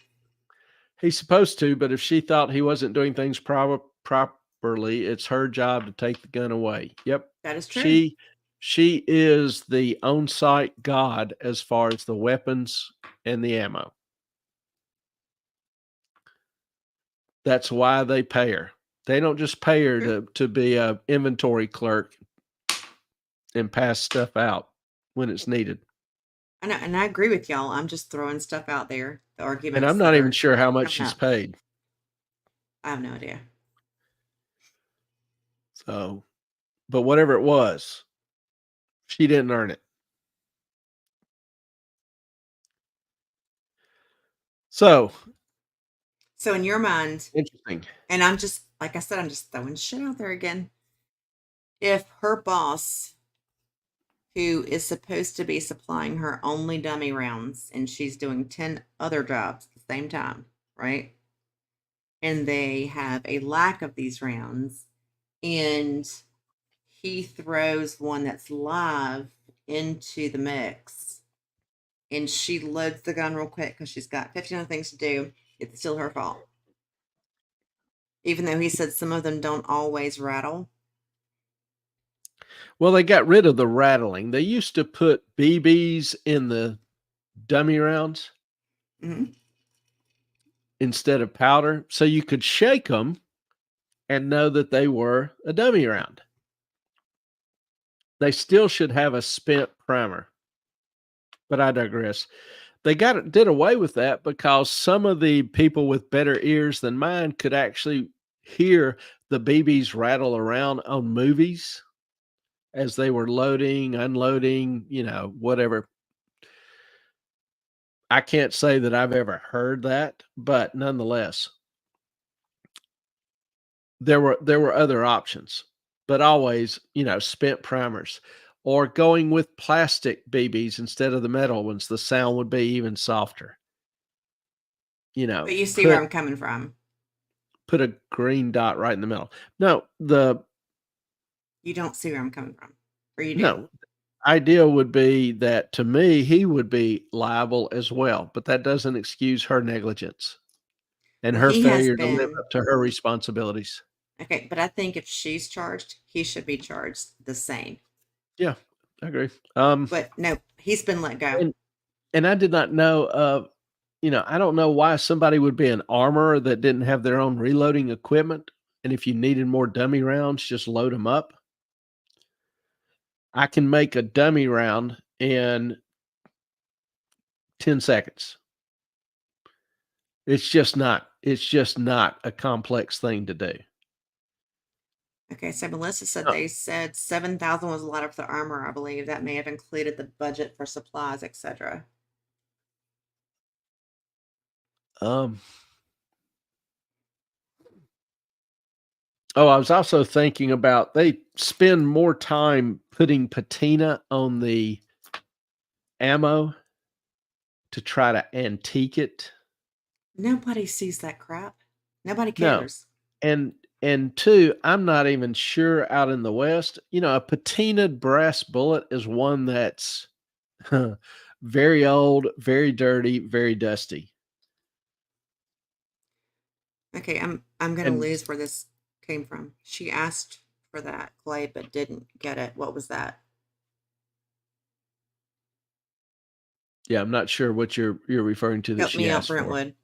He's supposed to, but if she thought he wasn't doing things properly, it's her job to take the gun away. Yep. That is true. She is the on-site god as far as the weapons and the ammo. That's why they pay her. They don't just pay her to be a inventory clerk and pass stuff out when it's needed. I know, and I agree with y'all. I'm just throwing stuff out there The And arguments I'm that not even are sure how much coming she's up. paid. I have no idea. So, but whatever it was, she didn't earn it. So So in your mind, interesting. and I'm just like I said, I'm just throwing shit out there again. If her boss, who is supposed to be supplying her only dummy rounds, and she's doing 10 other jobs at the same time, right? And they have a lack of these rounds, and he throws one that's live into the mix, and she loads the gun real quick because she's got 15 other things to do. It's still her fault. Even though he said some of them don't always rattle. Well, they got rid of the rattling. They used to put BBs in the dummy rounds Mm-hmm. instead of powder, so you could shake them and know that they were a dummy round. They still should have a spent primer, but I digress. They did away with that because some of the people with better ears than mine could actually hear the BBs rattle around on movies as they were loading, unloading, whatever. I can't say that I've ever heard that, but nonetheless, there were other options, but always, spent primers or going with plastic BBs instead of the metal ones, the sound would be even softer. But you see where Put I'm coming from. put a green dot right in the middle. You don't see where I'm coming from. Or you do. No, idea would be that to me, he would be liable as well, but that doesn't excuse her negligence and Well, her he has failure to live been up to her responsibilities. okay, but I think if she's charged, he should be charged the same. Yeah, I agree. But no, he's been let go. And I did not know I don't know why somebody would be an armorer that didn't have their own reloading equipment, and if you needed more dummy rounds, just load them up. I can make a dummy round in 10 seconds. It's just not a complex thing to do. Okay, so Melissa said Uh, they said 7,000 was a lot of the armor, I believe. That may have included the budget for supplies, etc. Um, oh, I was also thinking about they spend more time putting patina on the ammo to try to antique it. Nobody sees that crap. Nobody No. cares. And two, I'm not even sure out in the West, a patinaed brass bullet is one that's very old, very dirty, very dusty. Okay, I'm gonna And lose where this came from. She asked for that clay but didn't get it. What was that? yeah, I'm not sure what you're referring to that Help she me out, asked for. Brentwood.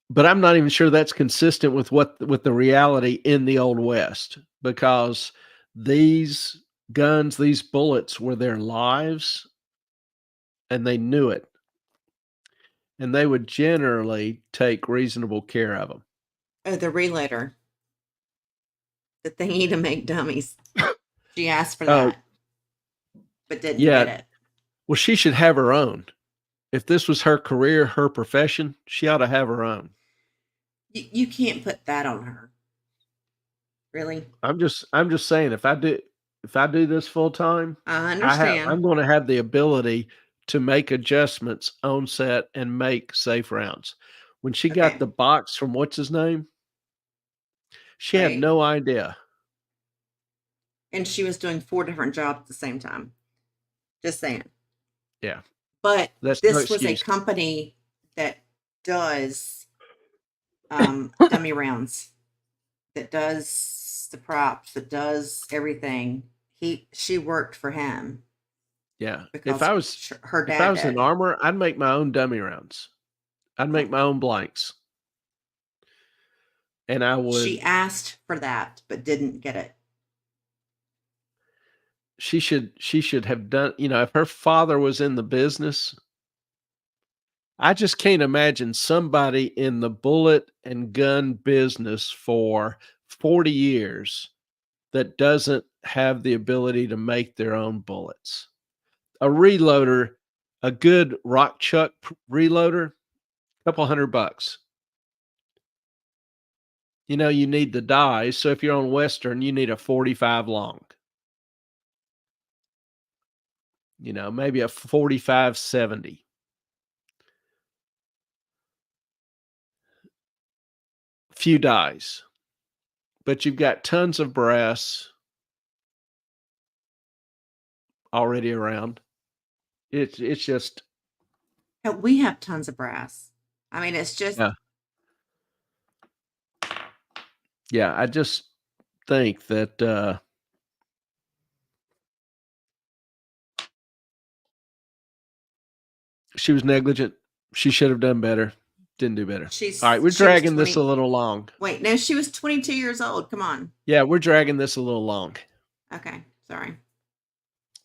But I'm not even sure that's consistent with with the reality in the old West because these guns, these bullets were their lives and they knew it. And they would generally take reasonable care of them. Oh, the reloader. The thingy to make dummies. She asked for Oh, that, but didn't get yeah. it. Well, she should have her own. If this was her career, her profession, she ought to have her own. You can't put that on her. Really? I'm just saying if I do this full time, I understand. I'm going to have the ability to make adjustments on set and make safe rounds. When she got Okay. the box from what's his name, she had Right. no idea. And she was doing 4 different jobs at the same time. Just saying. Yeah, But that's no this was a excuse. company that does dummy rounds, that does the props, that does everything. She worked for him Yeah, because her if I dad was an did. armor, I'd make my own dummy rounds. I'd make Well, my own blanks, and I would. she asked for that but didn't get it. she should have done, if her father was in the business, I just can't imagine somebody in the bullet and gun business for 40 years that doesn't have the ability to make their own bullets. A reloader, a good rock chuck reloader, couple $100. You need the dies. So if you're on Western, you need a 45 long, maybe a 45-70. Few dies, but you've got tons of brass already around. It's just We have tons of brass. I mean, it's just yeah. Yeah, I just think that she was negligent. She should have done better. Didn't do better. All right, we're she was dragging this a 20. little long. Wait, no, she was 22 years old. Come on. Yeah, we're dragging this a little long. Okay, sorry.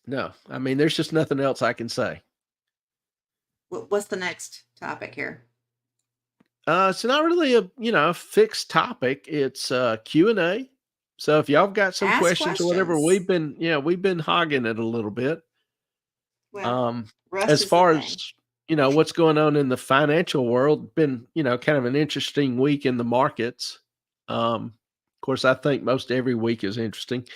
No, I mean, there's just nothing else I can say. What's the next topic here? It's not really a fixed topic. It's Q&A. So if y'all have got some Ask questions or whatever, questions. we've been hogging it a little bit. Well, rust As is the far thing. as what's going on in the financial world, been kind of an interesting week in the markets. Of course, I think most every week is interesting.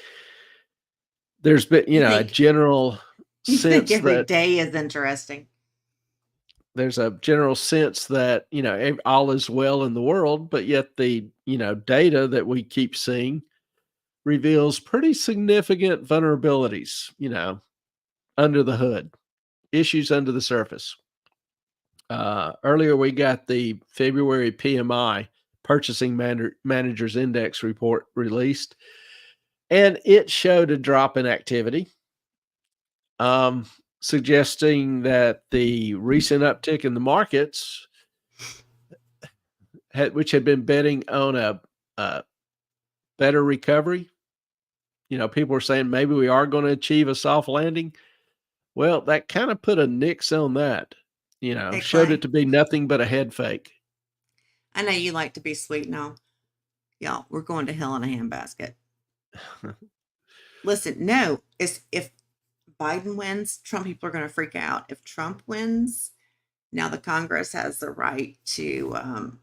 There's been a general You think sense every that day is interesting. there's a general sense that all is well in the world, but yet the data that we keep seeing reveals pretty significant vulnerabilities, under the hood, issues under the surface. Earlier, we got the February PMI, Purchasing Managers Index report released, and it showed a drop in activity, suggesting that the recent uptick in the markets, which had been betting on a better recovery, people were saying maybe we are going to achieve a soft landing. Well, that kind of put a nix on that. Hey, Showed Clay, it to be nothing but a head fake. I know you like to be sweet now. Y'all, we're going to hell in a handbasket. Listen, no, if Biden wins, Trump people are going to freak out. If Trump wins, now the Congress has the right to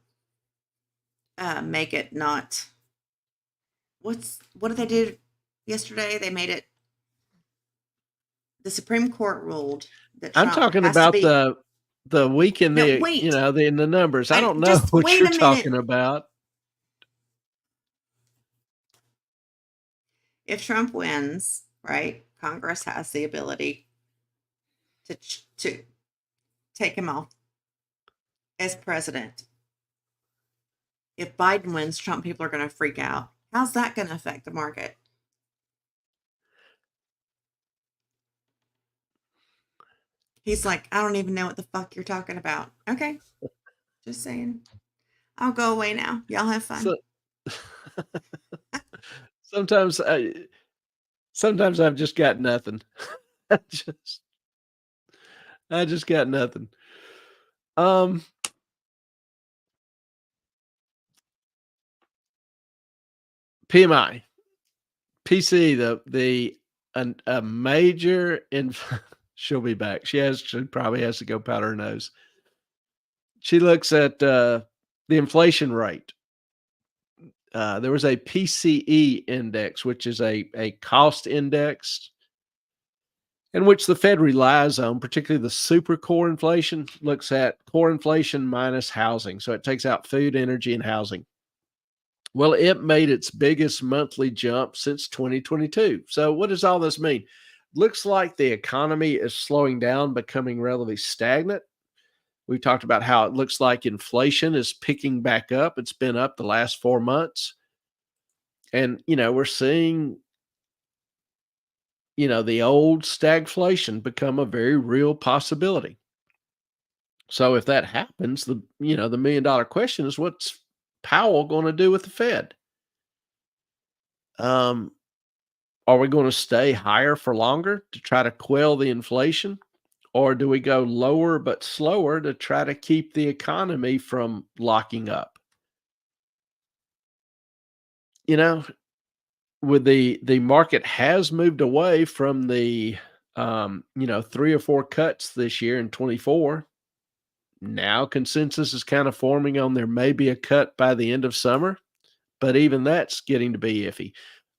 make it not. What did they do yesterday? They made it. The Supreme Court ruled that I'm Trump talking has to about be. the week in No, the wait. in the numbers. I don't know Just what wait you're a minute. talking about. If Trump wins, right, Congress has the ability to take him off as president. If Biden wins, Trump people are going to freak out. How's that going to affect the market? He's like, I don't even know what the fuck you're talking about. Okay, just saying. I'll go away now. Y'all have fun. So, sometimes I've just got nothing. I just got nothing. PMI, PC, a major she'll be back. She probably has to go powder her nose. She looks at the inflation rate. There was a PCE index, which is a cost index in which the Fed relies on, particularly the super core inflation, looks at core inflation minus housing. So it takes out food, energy, and housing. Well, it made its biggest monthly jump since 2022. So what does all this mean? Looks like the economy is slowing down, becoming relatively stagnant. We talked about how it looks like inflation is picking back up. It's been up the last 4 months. And, we're seeing, the old stagflation become a very real possibility. So if that happens, the $1 million question is, what's Powell going to do with the Fed? Are we going to stay higher for longer to try to quell the inflation? Or do we go lower but slower to try to keep the economy from locking up? You know, with the market has moved away from the 3 or 4 cuts this year in 24. Now consensus is kind of forming on there may be a cut by the end of summer, but even that's getting to be iffy.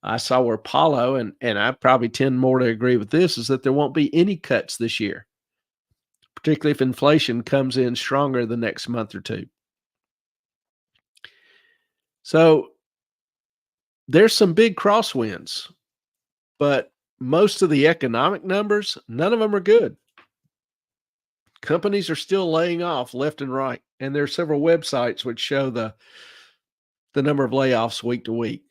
I saw where Paulo, and I probably tend more to agree with this, is that there won't be any cuts this year, particularly if inflation comes in stronger the next month or two. So there's some big crosswinds, but most of the economic numbers, none of them are good. Companies are still laying off left and right, and there are several websites which show the number of layoffs week to week.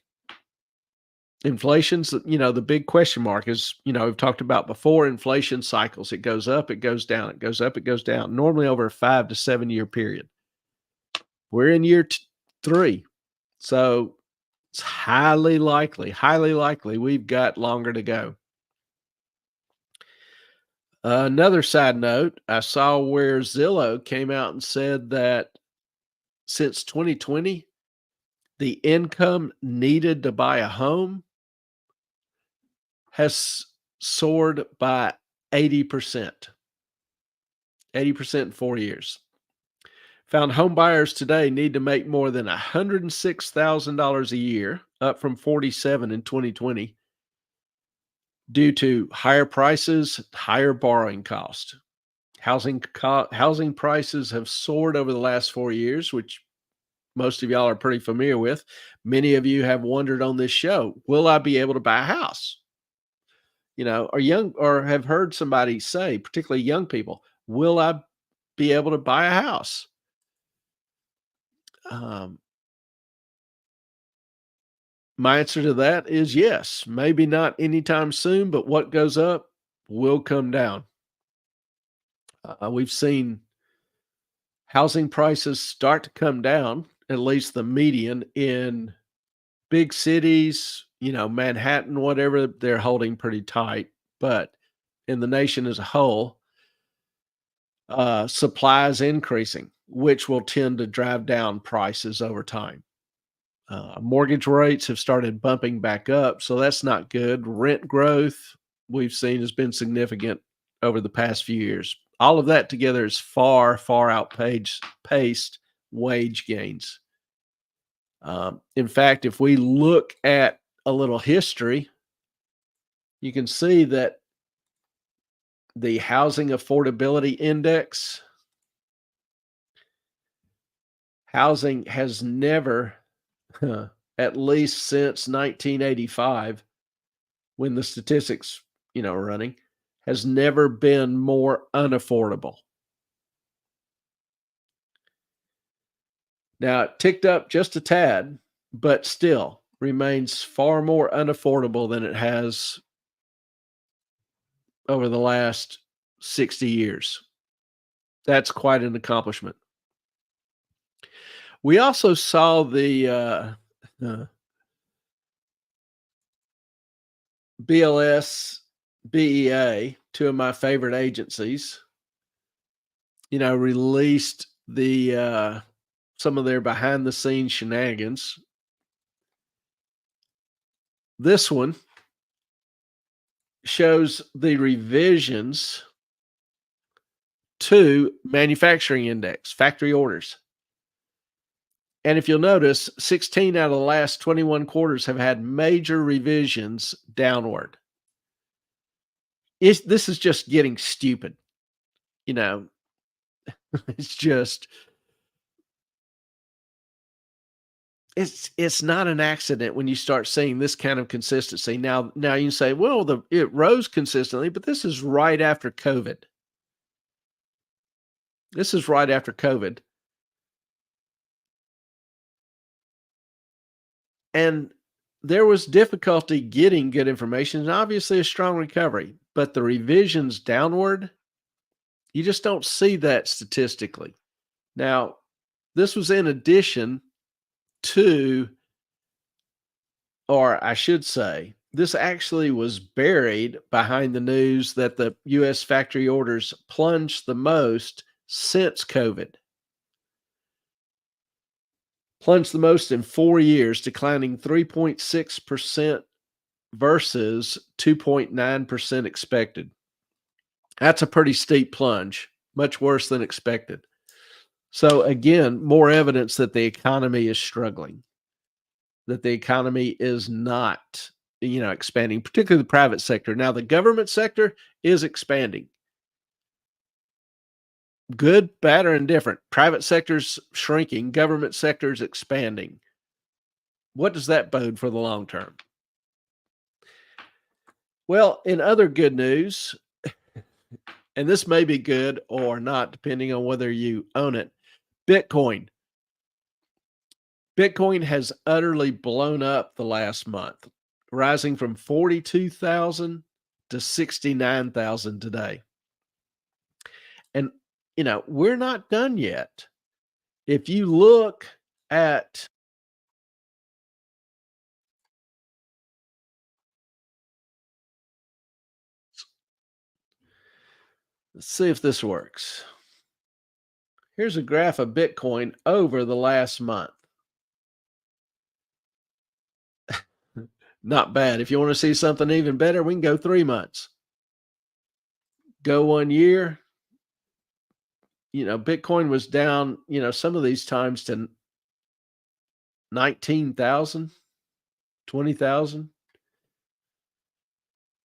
Inflation's, the big question mark is, we've talked about before, inflation cycles. It goes up, it goes down, it goes up, it goes down, normally over a 5 to 7 year period. We're in year 3. So it's highly likely we've got longer to go. Another side note, I saw where Zillow came out and said that since 2020, the income needed to buy a home has soared by 80%. 80% in 4 years. Found home buyers today need to make more than $106,000 a year, up from 47 in 2020, due to higher prices, higher borrowing cost. Housing prices have soared over the last 4 years, which most of y'all are pretty familiar with. Many of you have wondered on this show, will I be able to buy a house? Or have heard somebody say, particularly young people, will I be able to buy a house? My answer to that is yes. Maybe not anytime soon, but what goes up will come down. We've seen housing prices start to come down, at least the median in big cities, Manhattan, whatever, they're holding pretty tight. But in the nation as a whole, supply is increasing, which will tend to drive down prices over time. Mortgage rates have started bumping back up, so that's not good. Rent growth we've seen has been significant over the past few years. All of that together is far outpaced wage gains. In fact, if we look at a little history, you can see that the housing affordability index, housing has never, at least since 1985, when the statistics, are running, has never been more unaffordable. Now, it ticked up just a tad, but still remains far more unaffordable than it has over the last 60 years. That's quite an accomplishment. We also saw the BLS, BEA, two of my favorite agencies, released the some of their behind the scenes shenanigans. This one shows the revisions to manufacturing index, factory orders. And if you'll notice, 16 out of the last 21 quarters have had major revisions downward. This is just getting stupid. It's just, it's not an accident when you start seeing this kind of consistency. Now you can say, well, it rose consistently, but this is right after COVID. This is right after COVID. And there was difficulty getting good information and obviously a strong recovery, but the revisions downward, you just don't see that statistically. Now, this was in addition to, or I should say, this actually was buried behind the news that the U.S. factory orders plunged the most since COVID. Plunged the most in 4 years, declining 3.6% versus 2.9% expected. That's a pretty steep plunge, much worse than expected. So again, more evidence that the economy is struggling, that the economy is not, expanding, particularly the private sector. Now, the government sector is expanding. Good, bad, or indifferent. Private sector's shrinking, government sector's expanding. What does that bode for the long term? Well, in other good news, and this may be good or not, depending on whether you own it, Bitcoin. Bitcoin has utterly blown up the last month, rising from 42,000 to 69,000 today. And, we're not done yet. If you look at let's see if this works. Here's a graph of Bitcoin over the last month. Not bad. If you want to see something even better, we can go 3 months. Go 1 year. Bitcoin was down, some of these times to 19,000, 20,000.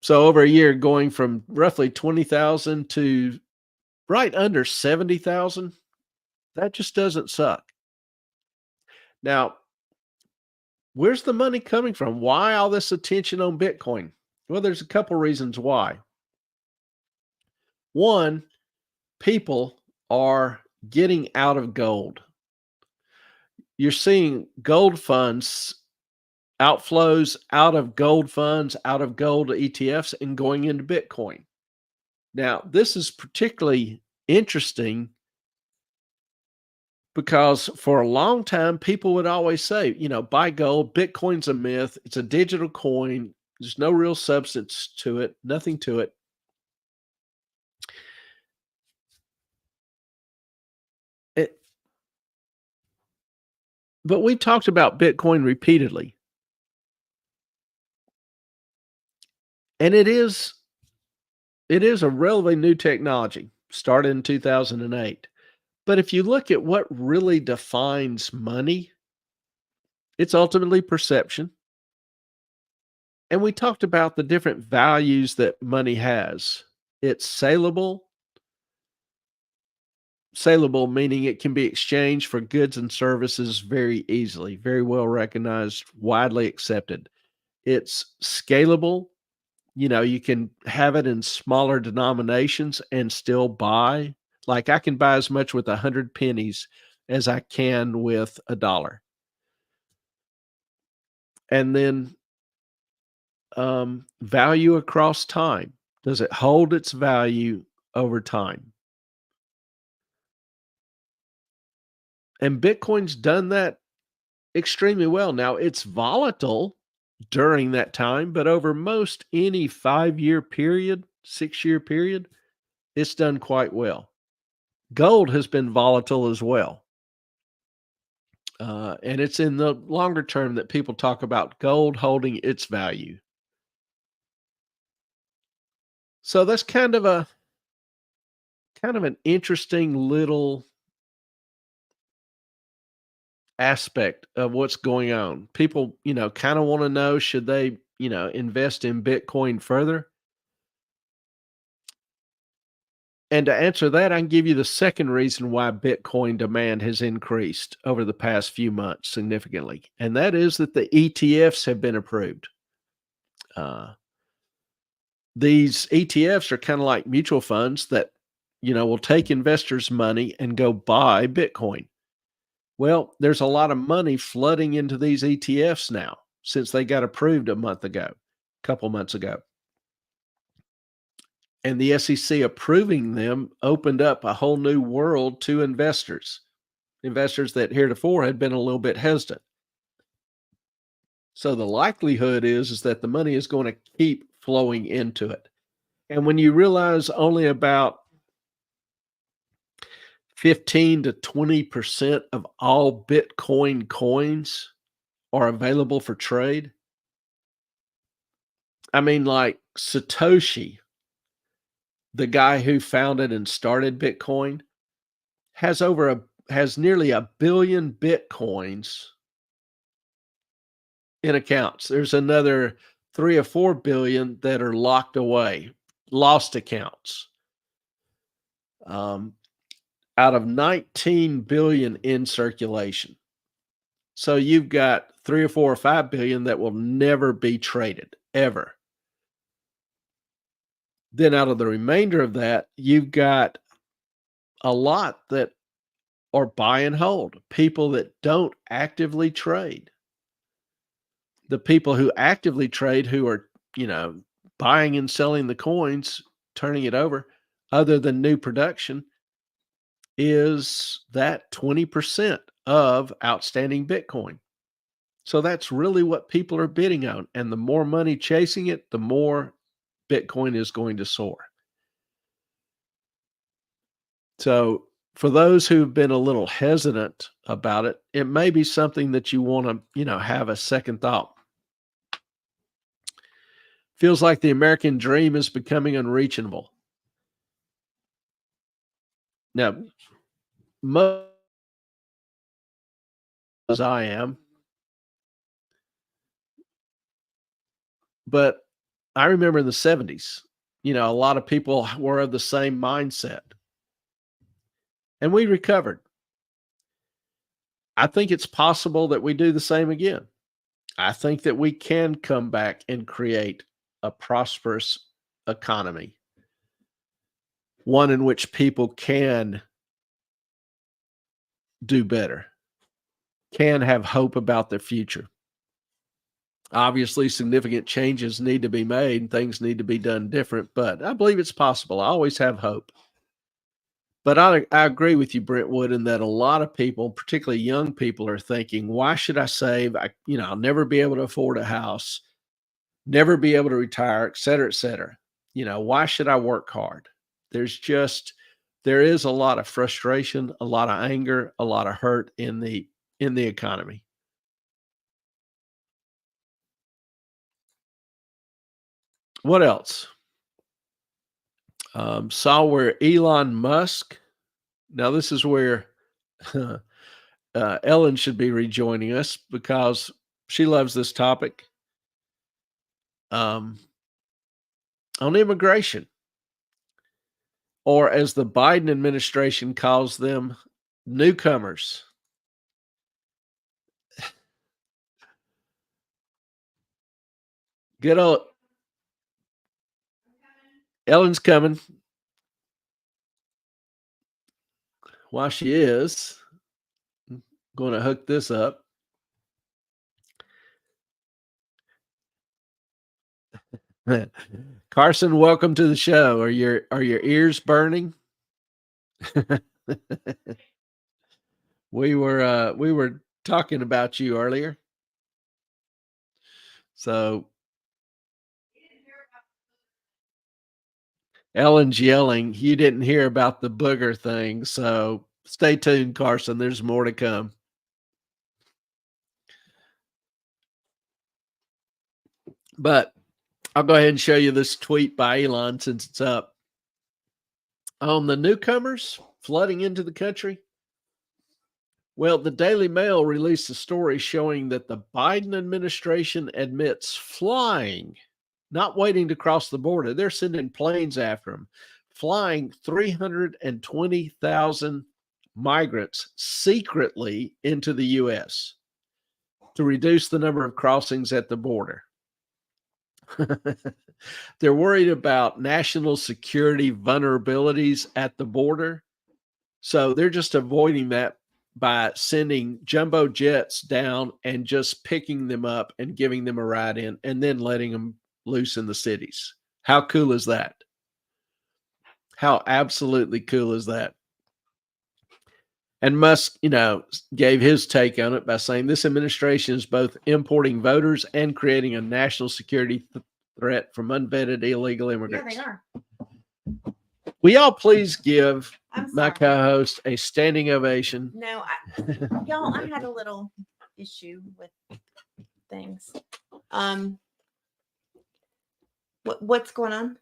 So over a year, going from roughly 20,000 to right under 70,000, that just doesn't suck. Now, where's the money coming from? Why all this attention on Bitcoin? Well, there's a couple reasons why. One, people are getting out of gold. You're seeing gold funds outflows out of gold funds, out of gold ETFs, and going into Bitcoin. Now, this is particularly interesting because for a long time, people would always say, buy gold, Bitcoin's a myth, it's a digital coin, there's no real substance to it, nothing to it. But we talked about Bitcoin repeatedly. And it is a relatively new technology, started in 2008. But if you look at what really defines money, it's ultimately perception. And we talked about the different values that money has. It's saleable. Saleable meaning it can be exchanged for goods and services very easily, very well recognized, widely accepted. It's scalable. You can have it in smaller denominations and still buy. Like I can buy as much with 100 pennies as I can with $1. And then value across time. Does it hold its value over time? And Bitcoin's done that extremely well. Now it's volatile during that time, but over most any 5-year period, 6-year period, it's done quite well. Gold has been volatile as well. And it's in the longer term that people talk about gold holding its value. So that's kind of an interesting little aspect of what's going on. People, kind of want to know, should they, invest in Bitcoin further? And to answer that, I can give you the second reason why Bitcoin demand has increased over the past few months significantly. And that is that the ETFs have been approved. These ETFs are kind of like mutual funds that, will take investors' money and go buy Bitcoin. Well, there's a lot of money flooding into these ETFs now since they got approved a couple months ago. And the SEC approving them opened up a whole new world to investors that heretofore had been a little bit hesitant. So the likelihood is that the money is going to keep flowing into it. And when you realize only about 15 to 20% of all Bitcoin coins are available for trade. I mean, like Satoshi, the guy who founded and started Bitcoin, has nearly 1 billion Bitcoins in accounts. There's another 3 or 4 billion that are locked away, lost accounts. Out of 19 billion in circulation. So you've got 3 or 4 or 5 billion that will never be traded, ever. Then out of the remainder of that, you've got a lot that are buy and hold, people that don't actively trade. The people who actively trade, who are, buying and selling the coins, turning it over, other than new production, is that 20% of outstanding Bitcoin. So that's really what people are bidding on. And the more money chasing it, the more Bitcoin is going to soar. So for those who've been a little hesitant about it, it may be something that you want to, have a second thought. Feels like the American dream is becoming unreachable. Now, most as I am, but I remember in the 70s, a lot of people were of the same mindset. And we recovered. I think it's possible that we do the same again. I think that we can come back and create a prosperous economy, one in which people can do better, can have hope about their future. Obviously, significant changes need to be made and things need to be done different, but I believe it's possible. I always have hope. But I agree with you, Brentwood, in that a lot of people, particularly young people, are thinking, why should I save? I'll never be able to afford a house, never be able to retire, et cetera, et cetera. Why should I work hard? There is a lot of frustration, a lot of anger, a lot of hurt in the economy. What else? Saw where Elon Musk. Now this is where Ellen should be rejoining us because she loves this topic. On immigration, or as the Biden administration calls them, newcomers. Good old Ellen's coming. While she is, I'm going to hook this up. Carson, welcome to the show. Are your ears burning? We were talking about you earlier. So Ellen's yelling, you didn't hear about the booger thing. So stay tuned, Carson. There's more to come. But I'll go ahead and show you this tweet by Elon since it's up. On the newcomers flooding into the country. Well, the Daily Mail released a story showing that the Biden administration admits flying, not waiting to cross the border. They're sending planes after them, flying 320,000 migrants secretly into the U.S. to reduce the number of crossings at the border. They're worried about national security vulnerabilities at the border. So they're just avoiding that by sending jumbo jets down and just picking them up and giving them a ride in and then letting them loose in the cities. How cool is that? How absolutely cool is that? And Musk, gave his take on it by saying this administration is both importing voters and creating a national security threat from unvetted illegal Yeah, immigrants. they are. Will y'all please give I'm my sorry. co-host a standing ovation? No, y'all, I had a little issue with things. What's going on?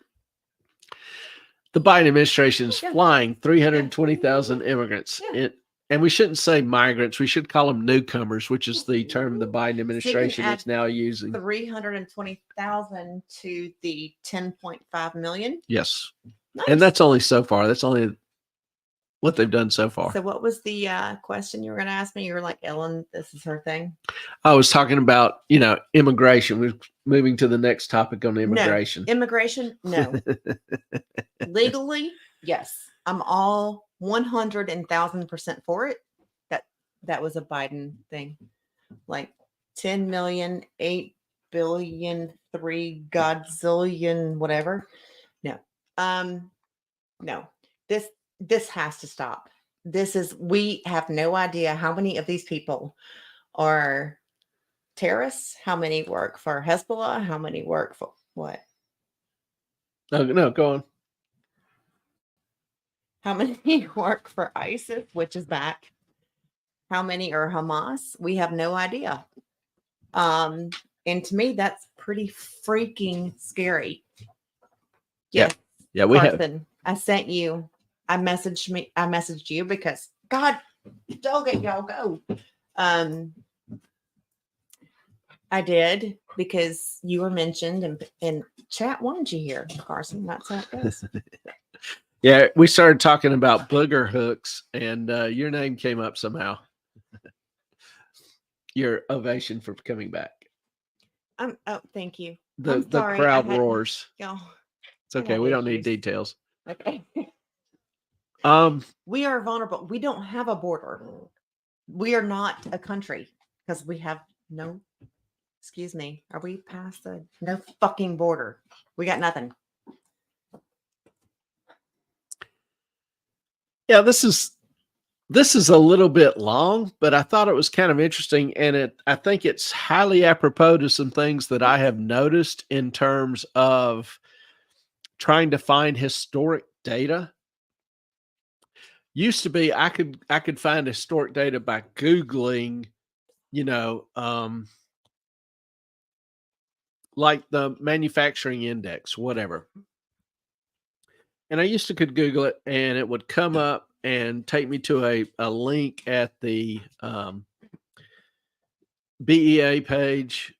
The Biden administration is Yeah. flying 320,000 immigrants. Yeah. And we shouldn't say migrants. We should call them newcomers, which is the term the Biden administration add is now using. 320,000 to the 10.5 million. Yes. Nice. And that's only so far. That's only what they've done so far. So what was the question you were going to ask me? You were like, Ellen, this is her thing. I was talking about, immigration. We're moving to the next topic on immigration. No. Immigration? No. Legally, yes. I'm all 100,000% for it. That was a Biden thing. Like 10 million, 8 billion, 3 godzillion, whatever. No. No. This has to stop. We have no idea how many of these people are terrorists, how many work for Hezbollah, how many work for what? No, go on. How many work for ISIS, which is back? How many are Hamas? We have no idea. And to me, that's pretty freaking scary. Yes. Yeah, we Carson, have. I sent you. I messaged you because God, dog it, y'all go. I did because you were mentioned and chat wanted you here, Carson. That's how it goes. Yeah, we started talking about booger hooks, and your name came up somehow. Your ovation for coming back. Oh, thank you. The sorry, crowd roars. Y'all. It's okay. We don't need details. Okay. We are vulnerable. We don't have a border. We are not a country because we have no. Excuse me. Are we past no fucking border? We got nothing. Yeah, this is a little bit long, but I thought it was kind of interesting, and I think it's highly apropos to some things that I have noticed in terms of trying to find historic data. Used to be I could find historic data by Googling, like the manufacturing index, whatever. And I used to could Google it, and it would come up and take me to a link at the BEA page.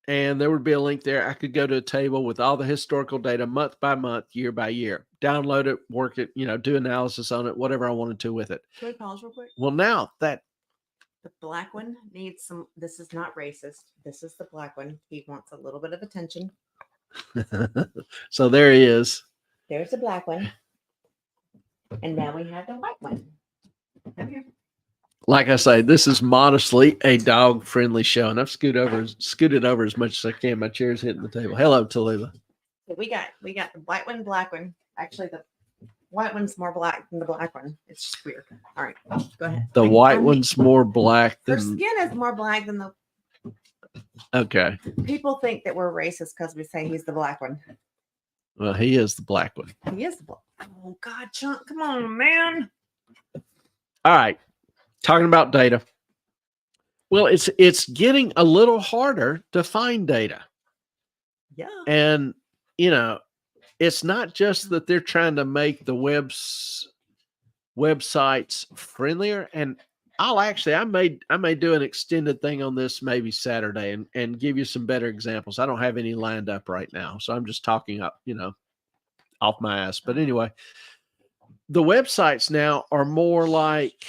And there would be a link there. I could go to a table with all the historical data month by month, year by year, download it, work it, do analysis on it, whatever I wanted to with it. Can we pause real quick? Well, now that the black one needs some, this is not racist. This is the black one. He wants a little bit of attention. So there he is. There's the black one. And now we have the white one. Come here. Like I say, this is modestly a dog-friendly show, and I've scooted over as much as I can. My chair's hitting the table. Hello, Tallulah. So we got the white one, black one. Actually, the white one's more black than the black one. It's just weird. All right, go ahead. The white one's more black Her than. skin is more black than the. Okay. People think that we're racist because we say he's the black one. Well, he is the black one. He is the black. Oh God, Chunk, come on, man. All right. Talking about data. Well, it's getting a little harder to find data. Yeah. And, it's not just that they're trying to make the websites friendlier. And I may do an extended thing on this maybe Saturday and give you some better examples. I don't have any lined up right now, so I'm just talking up, off my ass. But anyway, the websites now are more like,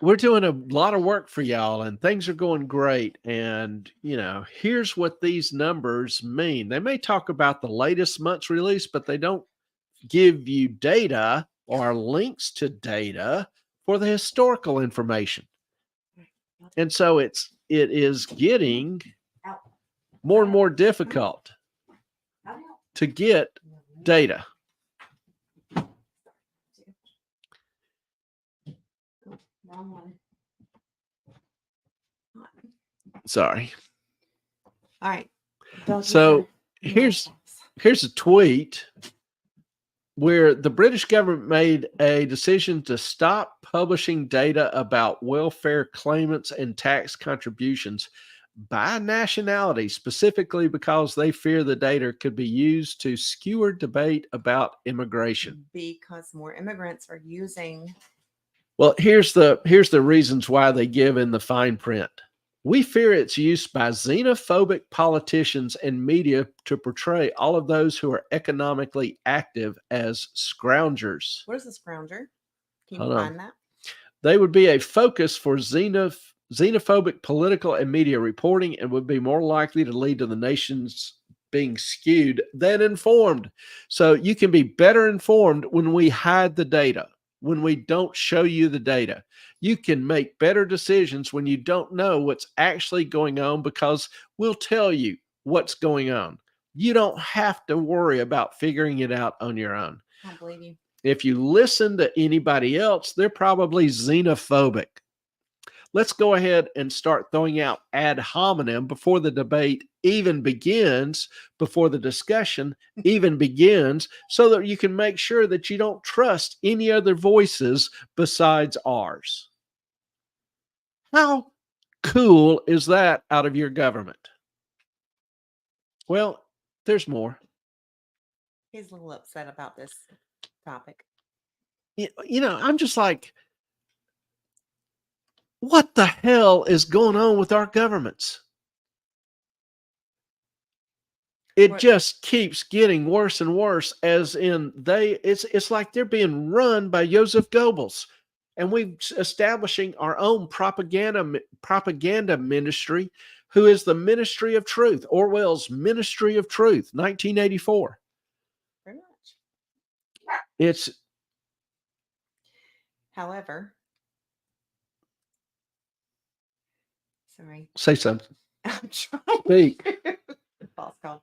we're doing a lot of work for y'all and things are going great. And, here's what these numbers mean. They may talk about the latest month's release, but they don't give you data or links to data for the historical information. And so it is getting more and more difficult to get data. Wrong one. Sorry. All right. Doug, So your here's mailbox. here's a tweet where the British government made a decision to stop publishing data about welfare claimants and tax contributions by nationality, specifically because they fear the data could be used to skewer debate about immigration. Because more immigrants are using. Well, here's the reasons why they give in the fine print. We fear its use by xenophobic politicians and media to portray all of those who are economically active as scroungers. What is a scrounger? Can you Hold on. find that? They would be a focus for xenophobic political and media reporting and would be more likely to lead to the nation's being skewed than informed. So you can be better informed when we hide the data, when we don't show you the data. You can make better decisions when you don't know what's actually going on because we'll tell you what's going on. You don't have to worry about figuring it out on your own. I don't believe you. If you listen to anybody else, they're probably xenophobic. Let's go ahead and start throwing out ad hominem before the debate even begins, before the discussion even begins, so that you can make sure that you don't trust any other voices besides ours. How cool is that out of your government? Well, there's more. He's a little upset about this topic. You know, I'm just like, what the hell is going on with our governments? It What- just keeps getting worse and worse, as in it's like they're being run by Joseph Goebbels, and we're establishing our own propaganda ministry, who is the Ministry of Truth, Orwell's Ministry of Truth, 1984. Pretty much. It's However, sorry, say something. I'm trying. Speak. The boss called.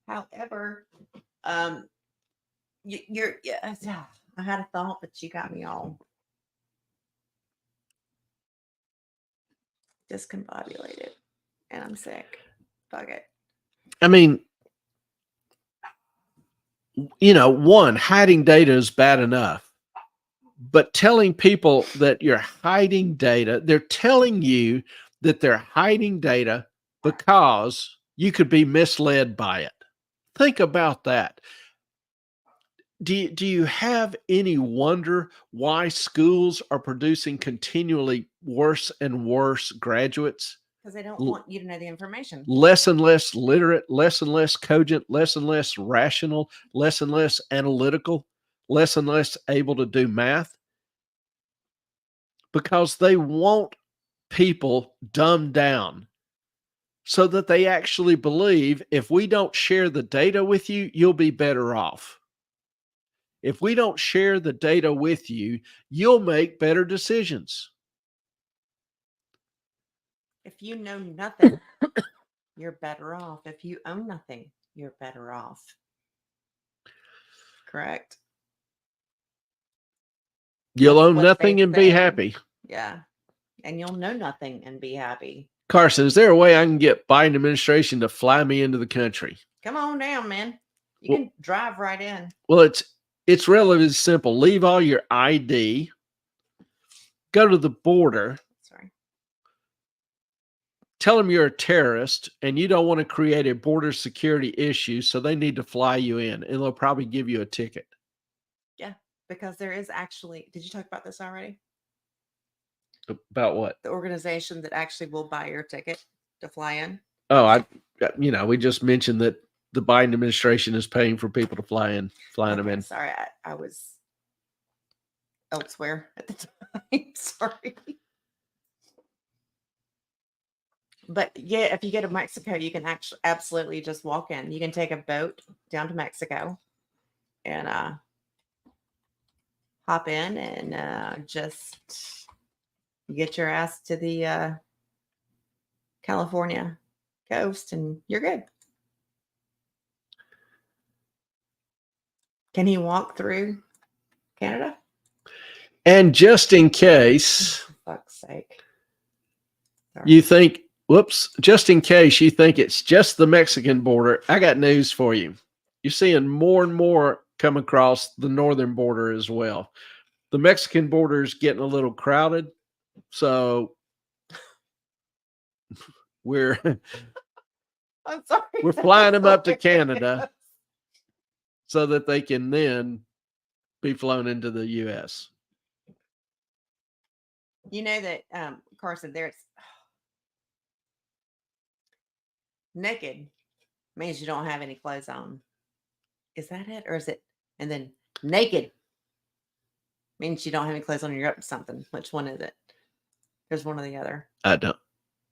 However, you're yeah. I had a thought, but you got me all discombobulated, and I'm sick. Fuck it. I mean, you know, one, hiding data is bad enough, but telling people that you're hiding data, they're telling you that they're hiding data because you could be misled by it. Think about that. Do you have any wonder why schools are producing continually worse and worse graduates? Because they don't want you to know the information. Less and less literate, less and less cogent, less and less rational, less and less analytical, less and less able to do math, because they want people dumbed down so that they actually believe if we don't share the data with you, you'll be better off. If we don't share the data with you, you'll make better decisions. If you know nothing, you're better off. If you own nothing, you're better off. Correct? You'll That's own what nothing they and be say. happy. Yeah. And you'll know nothing and be happy. Carson, is there a way I can get Biden administration to fly me into the country? Come on down, man. You Well- can drive right in. Well, it's relatively simple. Leave all your ID, go to the border, Sorry. tell them you're a terrorist and you don't want to create a border security issue, so they need to fly you in, and they'll probably give you a ticket. Because there is actually, did you talk about this already? About what? The organization that actually will buy your ticket to fly in. Oh, we just mentioned that the Biden administration is paying for people to flying them Okay, in. sorry, I was elsewhere at the time. Sorry. But yeah, if you go to Mexico, you can actually absolutely just walk in. You can take a boat down to Mexico and hop in and just get your ass to the California coast and you're good. Can he walk through Canada? And just in case fuck's sake. Sorry. You think, whoops, just in case you think it's just the Mexican border, I got news for you. You're seeing more and more come across the northern border as well. The Mexican border is getting a little crowded, so we're I'm sorry. we're flying them up to Canada so that they can then be flown into the U.S. You know that Carson, there's naked means you don't have any clothes on. Is that it? Or is it? And then naked means you don't have any clothes on and you're up to something. Which one is it? There's one or the other. I don't.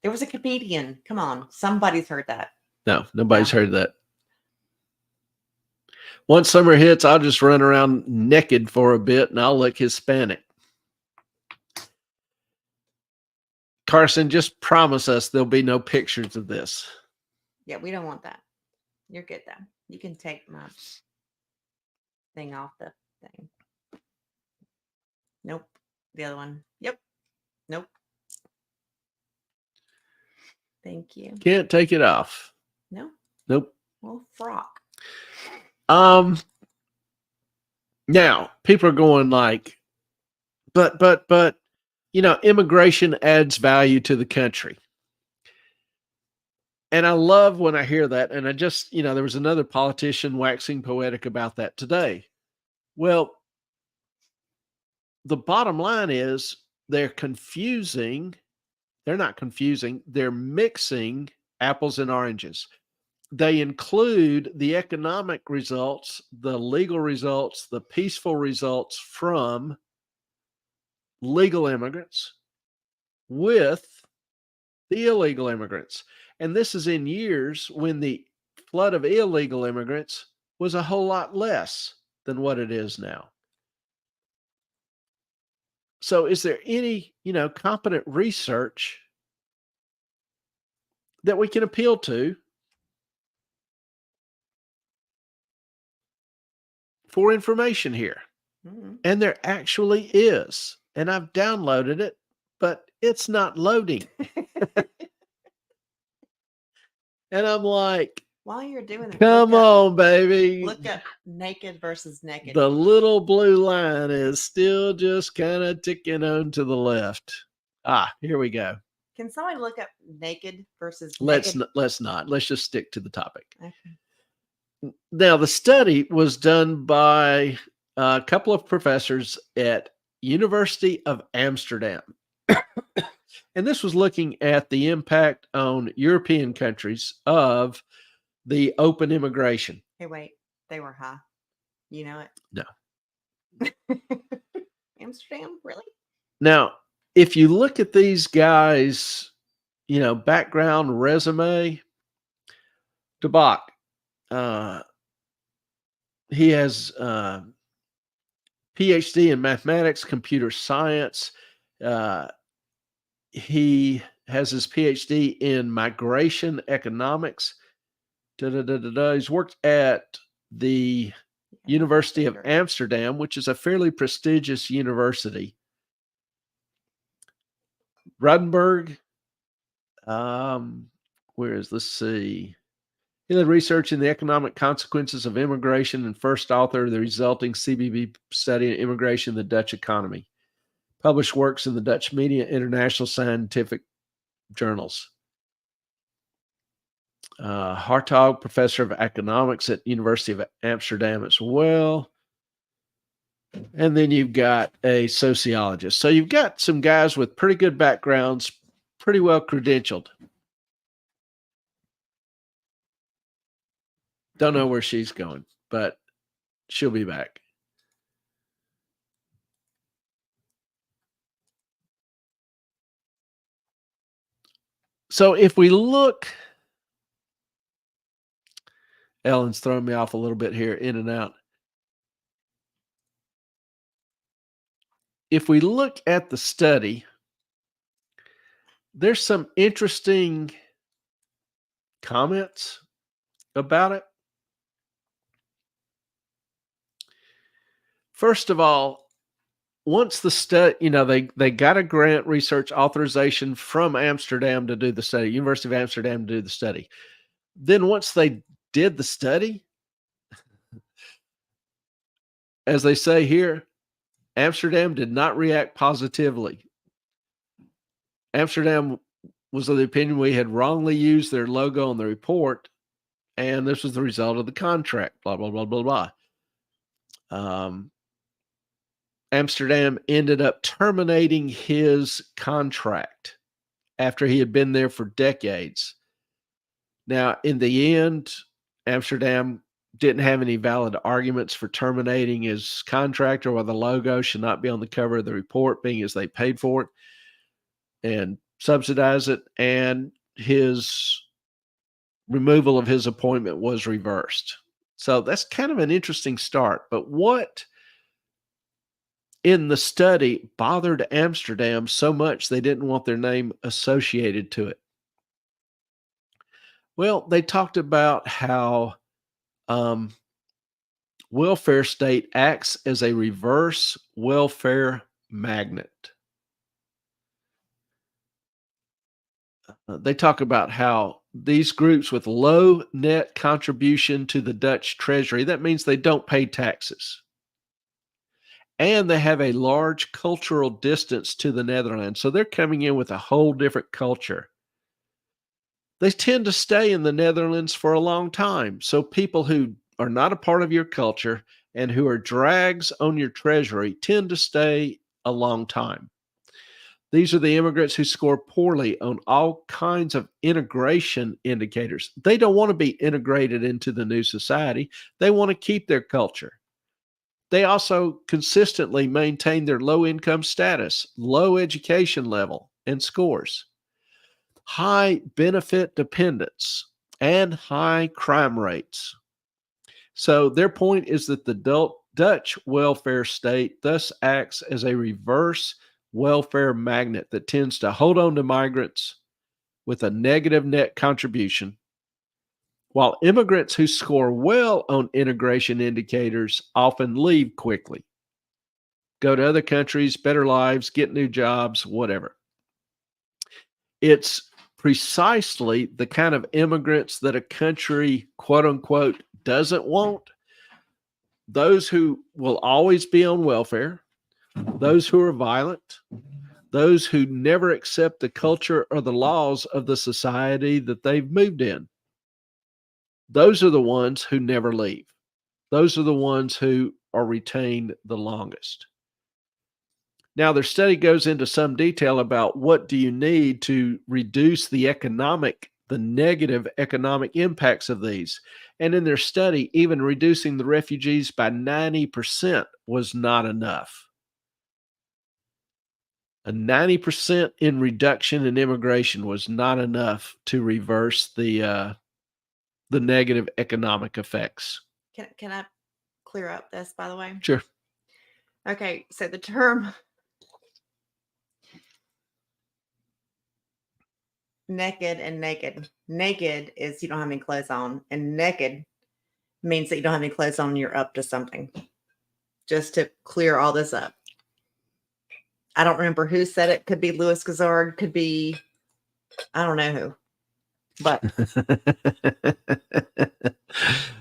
There was a comedian. Come on. Somebody's heard that. No, nobody's heard that. Once summer hits, I'll just run around naked for a bit and I'll look Hispanic. Carson, just promise us there'll be no pictures of this. Yeah, we don't want that. You're good though. You can take my thing off the thing. Nope. The other one. Yep. Nope. Thank you. Can't take it off. No. Nope. Well, frock. Now people are going like, but, immigration adds value to the country. And I love when I hear that. And I just, there was another politician waxing poetic about that today. Well, the bottom line is they're not confusing, they're mixing apples and oranges. They include the economic results, the legal results, the peaceful results from legal immigrants with the illegal immigrants. And this is in years when the flood of illegal immigrants was a whole lot less than what it is now. So is there any, competent research that we can appeal to for information here? Mm-hmm. And there actually is. And I've downloaded it, but it's not loading. And I'm like, while you're doing that, come on, baby. Look up naked versus naked. The little blue line is still just kind of ticking on to the left. Here we go. Can somebody look up naked versus Let's naked? let's not. Let's just stick to the topic. Okay. Now, the study was done by a couple of professors at University of Amsterdam. And this was looking at the impact on European countries of the open immigration. Hey, wait. They were high. You know it? No. Amsterdam? Really? Now, if you look at these guys, background, resume, Tabak, he has PhD in mathematics, computer science. He has his PhD in migration economics. He's worked at the University of Amsterdam, which is a fairly prestigious university. Rodenberg, let's see. He led research in the economic consequences of immigration and first author of the resulting CBB study on immigration in the Dutch economy. Published works in the Dutch media, international scientific journals. Hartog, professor of economics at University of Amsterdam as well. And then you've got a sociologist. So you've got some guys with pretty good backgrounds, pretty well credentialed. Don't know where she's going, but she'll be back. So if we look, Ellen's throwing me off a little bit here, in and out. If we look at the study, there's some interesting comments about it. First of all, once the study, they got a grant research authorization from Amsterdam to do the study, University of Amsterdam to do the study. Then once they did the study, as they say here, Amsterdam did not react positively. Amsterdam was of the opinion we had wrongly used their logo on the report, and this was the result of the contract, blah, blah, blah, blah, blah. Amsterdam ended up terminating his contract after he had been there for decades. Now, in the end, Amsterdam didn't have any valid arguments for terminating his contract or why the logo should not be on the cover of the report, being as they paid for it and subsidized it, and his removal of his appointment was reversed. So that's kind of an interesting start. But what in the study bothered Amsterdam so much they didn't want their name associated to it? Well, they talked about how welfare state acts as a reverse welfare magnet. They talk about how these groups with low net contribution to the Dutch treasury, that means they don't pay taxes, and they have a large cultural distance to the Netherlands. So they're coming in with a whole different culture. They tend to stay in the Netherlands for a long time. So people who are not a part of your culture and who are drags on your treasury tend to stay a long time. These are the immigrants who score poorly on all kinds of integration indicators. They don't want to be integrated into the new society. They want to keep their culture. They also consistently maintain their low income status, low education level, and scores, high benefit dependence, and high crime rates. So their point is that the Dutch welfare state thus acts as a reverse welfare magnet that tends to hold on to migrants with a negative net contribution, while immigrants who score well on integration indicators often leave quickly, go to other countries, better lives, get new jobs, whatever. It's precisely the kind of immigrants that a country, quote unquote, doesn't want. Those who will always be on welfare, those who are violent, those who never accept the culture or the laws of the society that they've moved in. Those are the ones who never leave. Those are the ones who are retained the longest. Now, their study goes into some detail about what do you need to reduce the negative economic impacts of these. And in their study, even reducing the refugees by 90% was not enough. A 90% in reduction in immigration was not enough to reverse the negative economic effects. Can I clear up this, by the way? Sure. Okay, so the term naked and naked. Naked is you don't have any clothes on, and naked means that you don't have any clothes on and you're up to something. Just to clear all this up. I don't remember who said it. Could be Louis Gazard, could be, I don't know who. But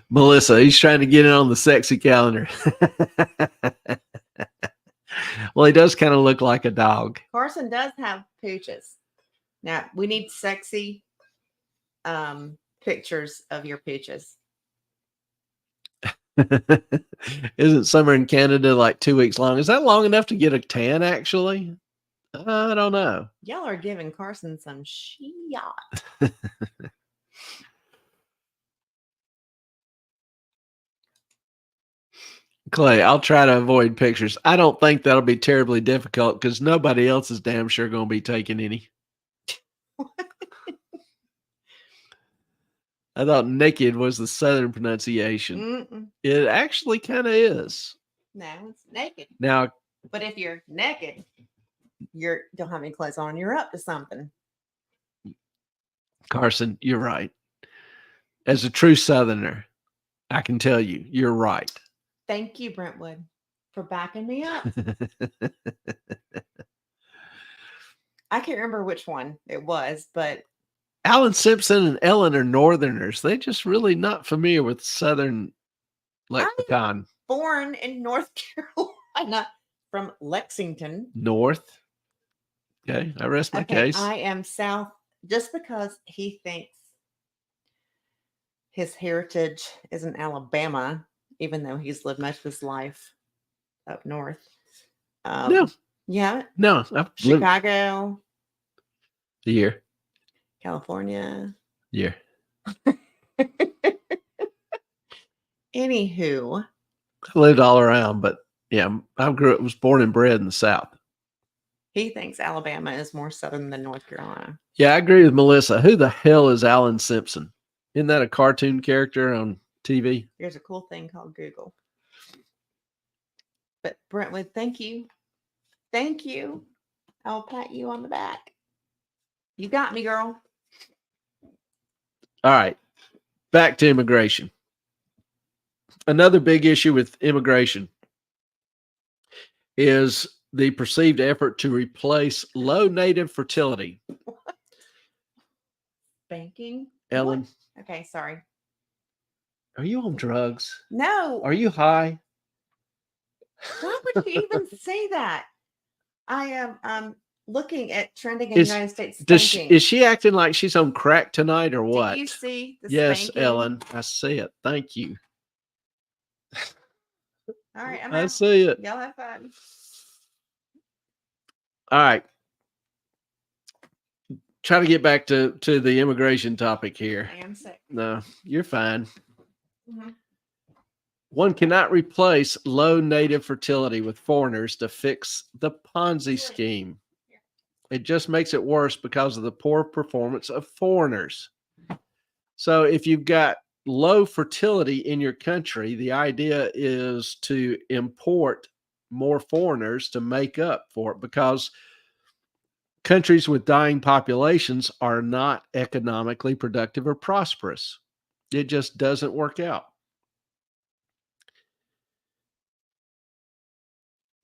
Melissa, he's trying to get in on the sexy calendar. Well, he does kind of look like a dog. Carson does have pooches. Now, we need sexy pictures of your pooches. Isn't summer in Canada like 2 weeks long? Is that long enough to get a tan, actually? I don't know. Y'all are giving Carson some shit. Clay, I'll try to avoid pictures. I don't think that'll be terribly difficult because nobody else is damn sure going to be taking any. I thought naked was the southern pronunciation. Mm-mm. It actually kind of is. No, it's naked. Now, but if you're naked, you don't have any clothes on, you're up to something. Carson, you're right. As a true southerner, I can tell you, you're right. Thank you, Brentwood. for backing me up. I can't remember which one it was, but Alan Simpson and Ellen are Northerners. They're just really not familiar with Southern lexicon. born in North Carolina from Lexington. North. Okay, I rest my case. I am South just because he thinks his heritage is in Alabama, even though he's lived most of his life up north. No. Yeah. No. I've lived Chicago, a year. California. Year. Anywho, I lived all around, but yeah, was born and bred in the South. he thinks Alabama is more southern than North Carolina. Yeah, I agree with Melissa. Who the hell is Alan Simpson? Isn't that a cartoon character on TV? There's a cool thing called Google. But Brentwood, thank you. Thank you. I'll pat you on the back. You got me, girl. All right. Back to immigration. Another big issue with immigration is the perceived effort to replace low native fertility. Banking? Ellen. What? Okay, sorry. Are you on drugs? No. Are you high? Why would you even say that? I am looking at trending in the United States spanking. Is she acting like she's on crack tonight or what? Do you see the Yes, spanking? Ellen. I see it. Thank you. All right, I see it. Y'all have fun. All right. Try to get back to the immigration topic here. I am sick. No, you're fine. Mm-hmm. One cannot replace low native fertility with foreigners to fix the Ponzi scheme. It just makes it worse because of the poor performance of foreigners. So if you've got low fertility in your country, the idea is to import more foreigners to make up for it, because countries with dying populations are not economically productive or prosperous. It just doesn't work out.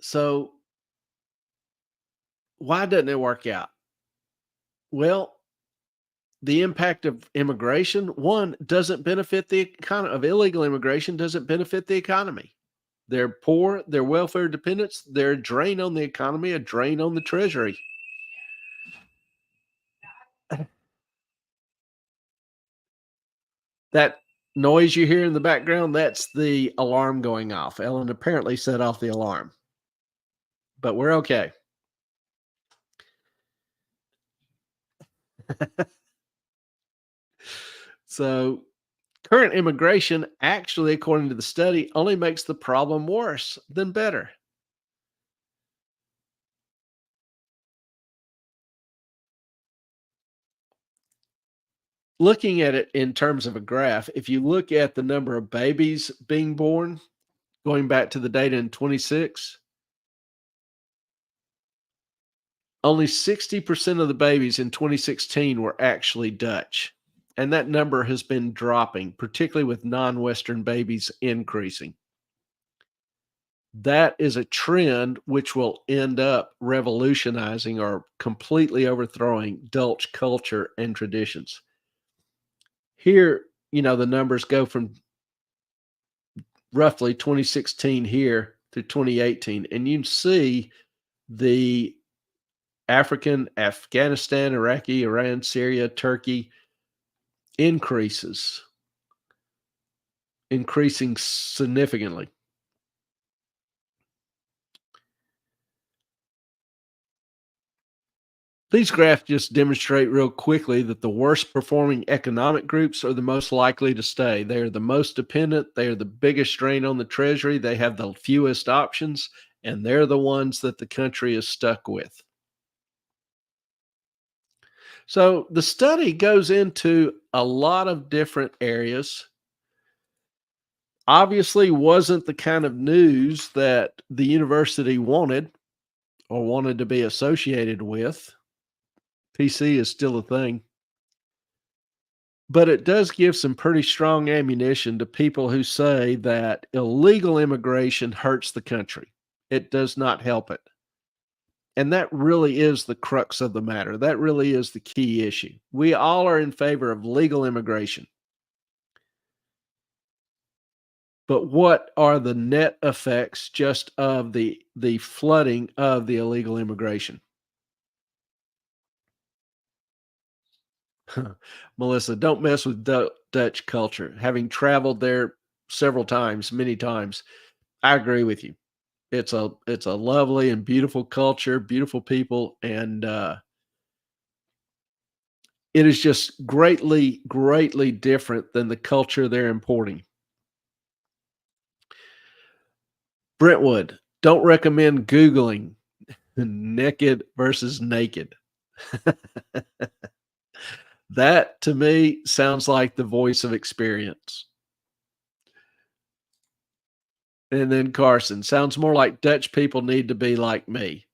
So why doesn't it work out? Well, the impact of immigration, one, doesn't benefit the economy. Of illegal immigration doesn't benefit the economy. They're poor, they're welfare dependents, they're a drain on the economy, a drain on the treasury. That noise you hear in the background, that's the alarm going off. Ellen apparently set off the alarm, but we're okay. So current immigration actually, according to the study, only makes the problem worse than better. Looking at it in terms of a graph, if you look at the number of babies being born, going back to the data in 26, only 60% of the babies in 2016 were actually Dutch. And that number has been dropping, particularly with non-Western babies increasing. That is a trend which will end up revolutionizing or completely overthrowing Dutch culture and traditions. Here, the numbers go from roughly 2016 here to 2018, and you see the African, Afghanistan, Iraqi, Iran, Syria, Turkey increasing significantly. These graphs just demonstrate real quickly that the worst performing economic groups are the most likely to stay. They are the most dependent. They are the biggest strain on the treasury. They have the fewest options, and they're the ones that the country is stuck with. So the study goes into a lot of different areas. Obviously wasn't the kind of news that the university wanted or wanted to be associated with. PC is still a thing. But it does give some pretty strong ammunition to people who say that illegal immigration hurts the country. It does not help it. And that really is the crux of the matter. That really is the key issue. We all are in favor of legal immigration. But what are the net effects just of the flooding of the illegal immigration? Melissa, don't mess with Dutch culture. Having traveled there several times, many times, I agree with you. It's a lovely and beautiful culture, beautiful people, and it is just greatly, greatly different than the culture they're importing. Brentwood, don't recommend Googling naked versus naked. That to me sounds like the voice of experience. And then Carson, sounds more like Dutch people need to be like me.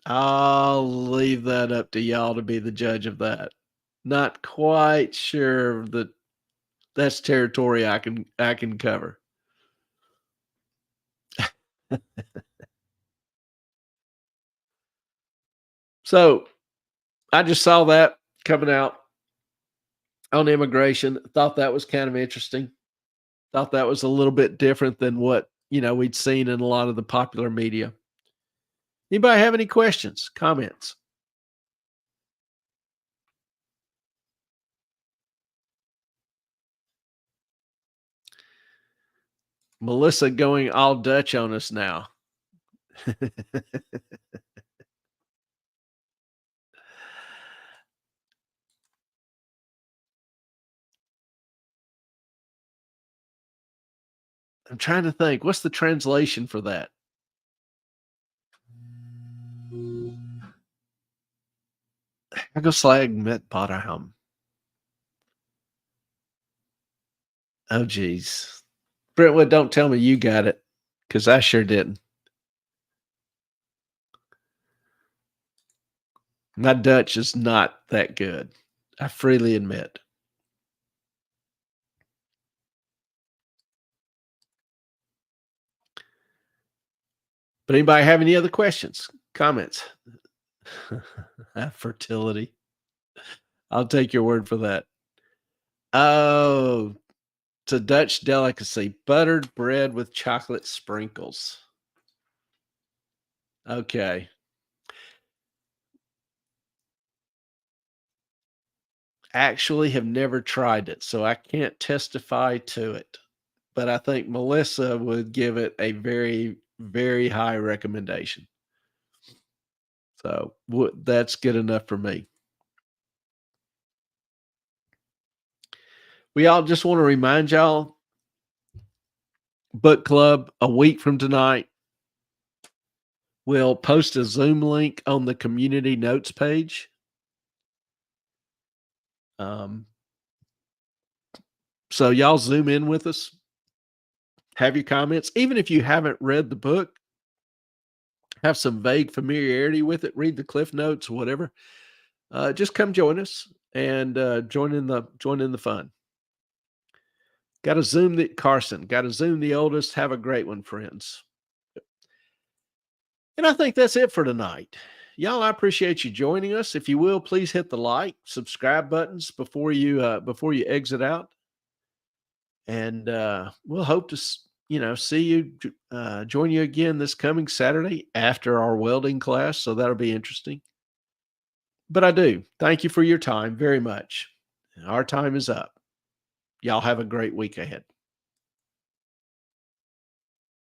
I'll leave that up to y'all to be the judge of that. Not quite sure that that's territory I can cover. So I just saw that coming out on immigration. Thought that was kind of interesting. Thought that was a little bit different than what we'd seen in a lot of the popular media. Anybody have any questions, comments? Melissa going all Dutch on us now. I'm trying to think. What's the translation for that? Hagelslag met Botterham. Oh, geez. Brentwood, don't tell me you got it, because I sure didn't. My Dutch is not that good. I freely admit. But anybody have any other questions, comments? Fertility. I'll take your word for that. Oh, it's a Dutch delicacy. Buttered bread with chocolate sprinkles. Okay. Actually have never tried it, so I can't testify to it. But I think Melissa would give it a very, very high recommendation. So that's good enough for me. We all just want to remind y'all, book club a week from tonight. We'll post a Zoom link on the community notes page. So y'all Zoom in with us. Have your comments. Even if you haven't read the book, have some vague familiarity with it, read the Cliff Notes, whatever. Just come join us and join in the fun. Got to Zoom the Carson. Got to Zoom the oldest. Have a great one, friends. And I think that's it for tonight. Y'all, I appreciate you joining us. If you will, please hit the like, subscribe buttons before you exit out. And we'll hope to see you, join you again this coming Saturday after our welding class. So that'll be interesting. But I do thank you for your time very much. Our time is up. Y'all have a great week ahead.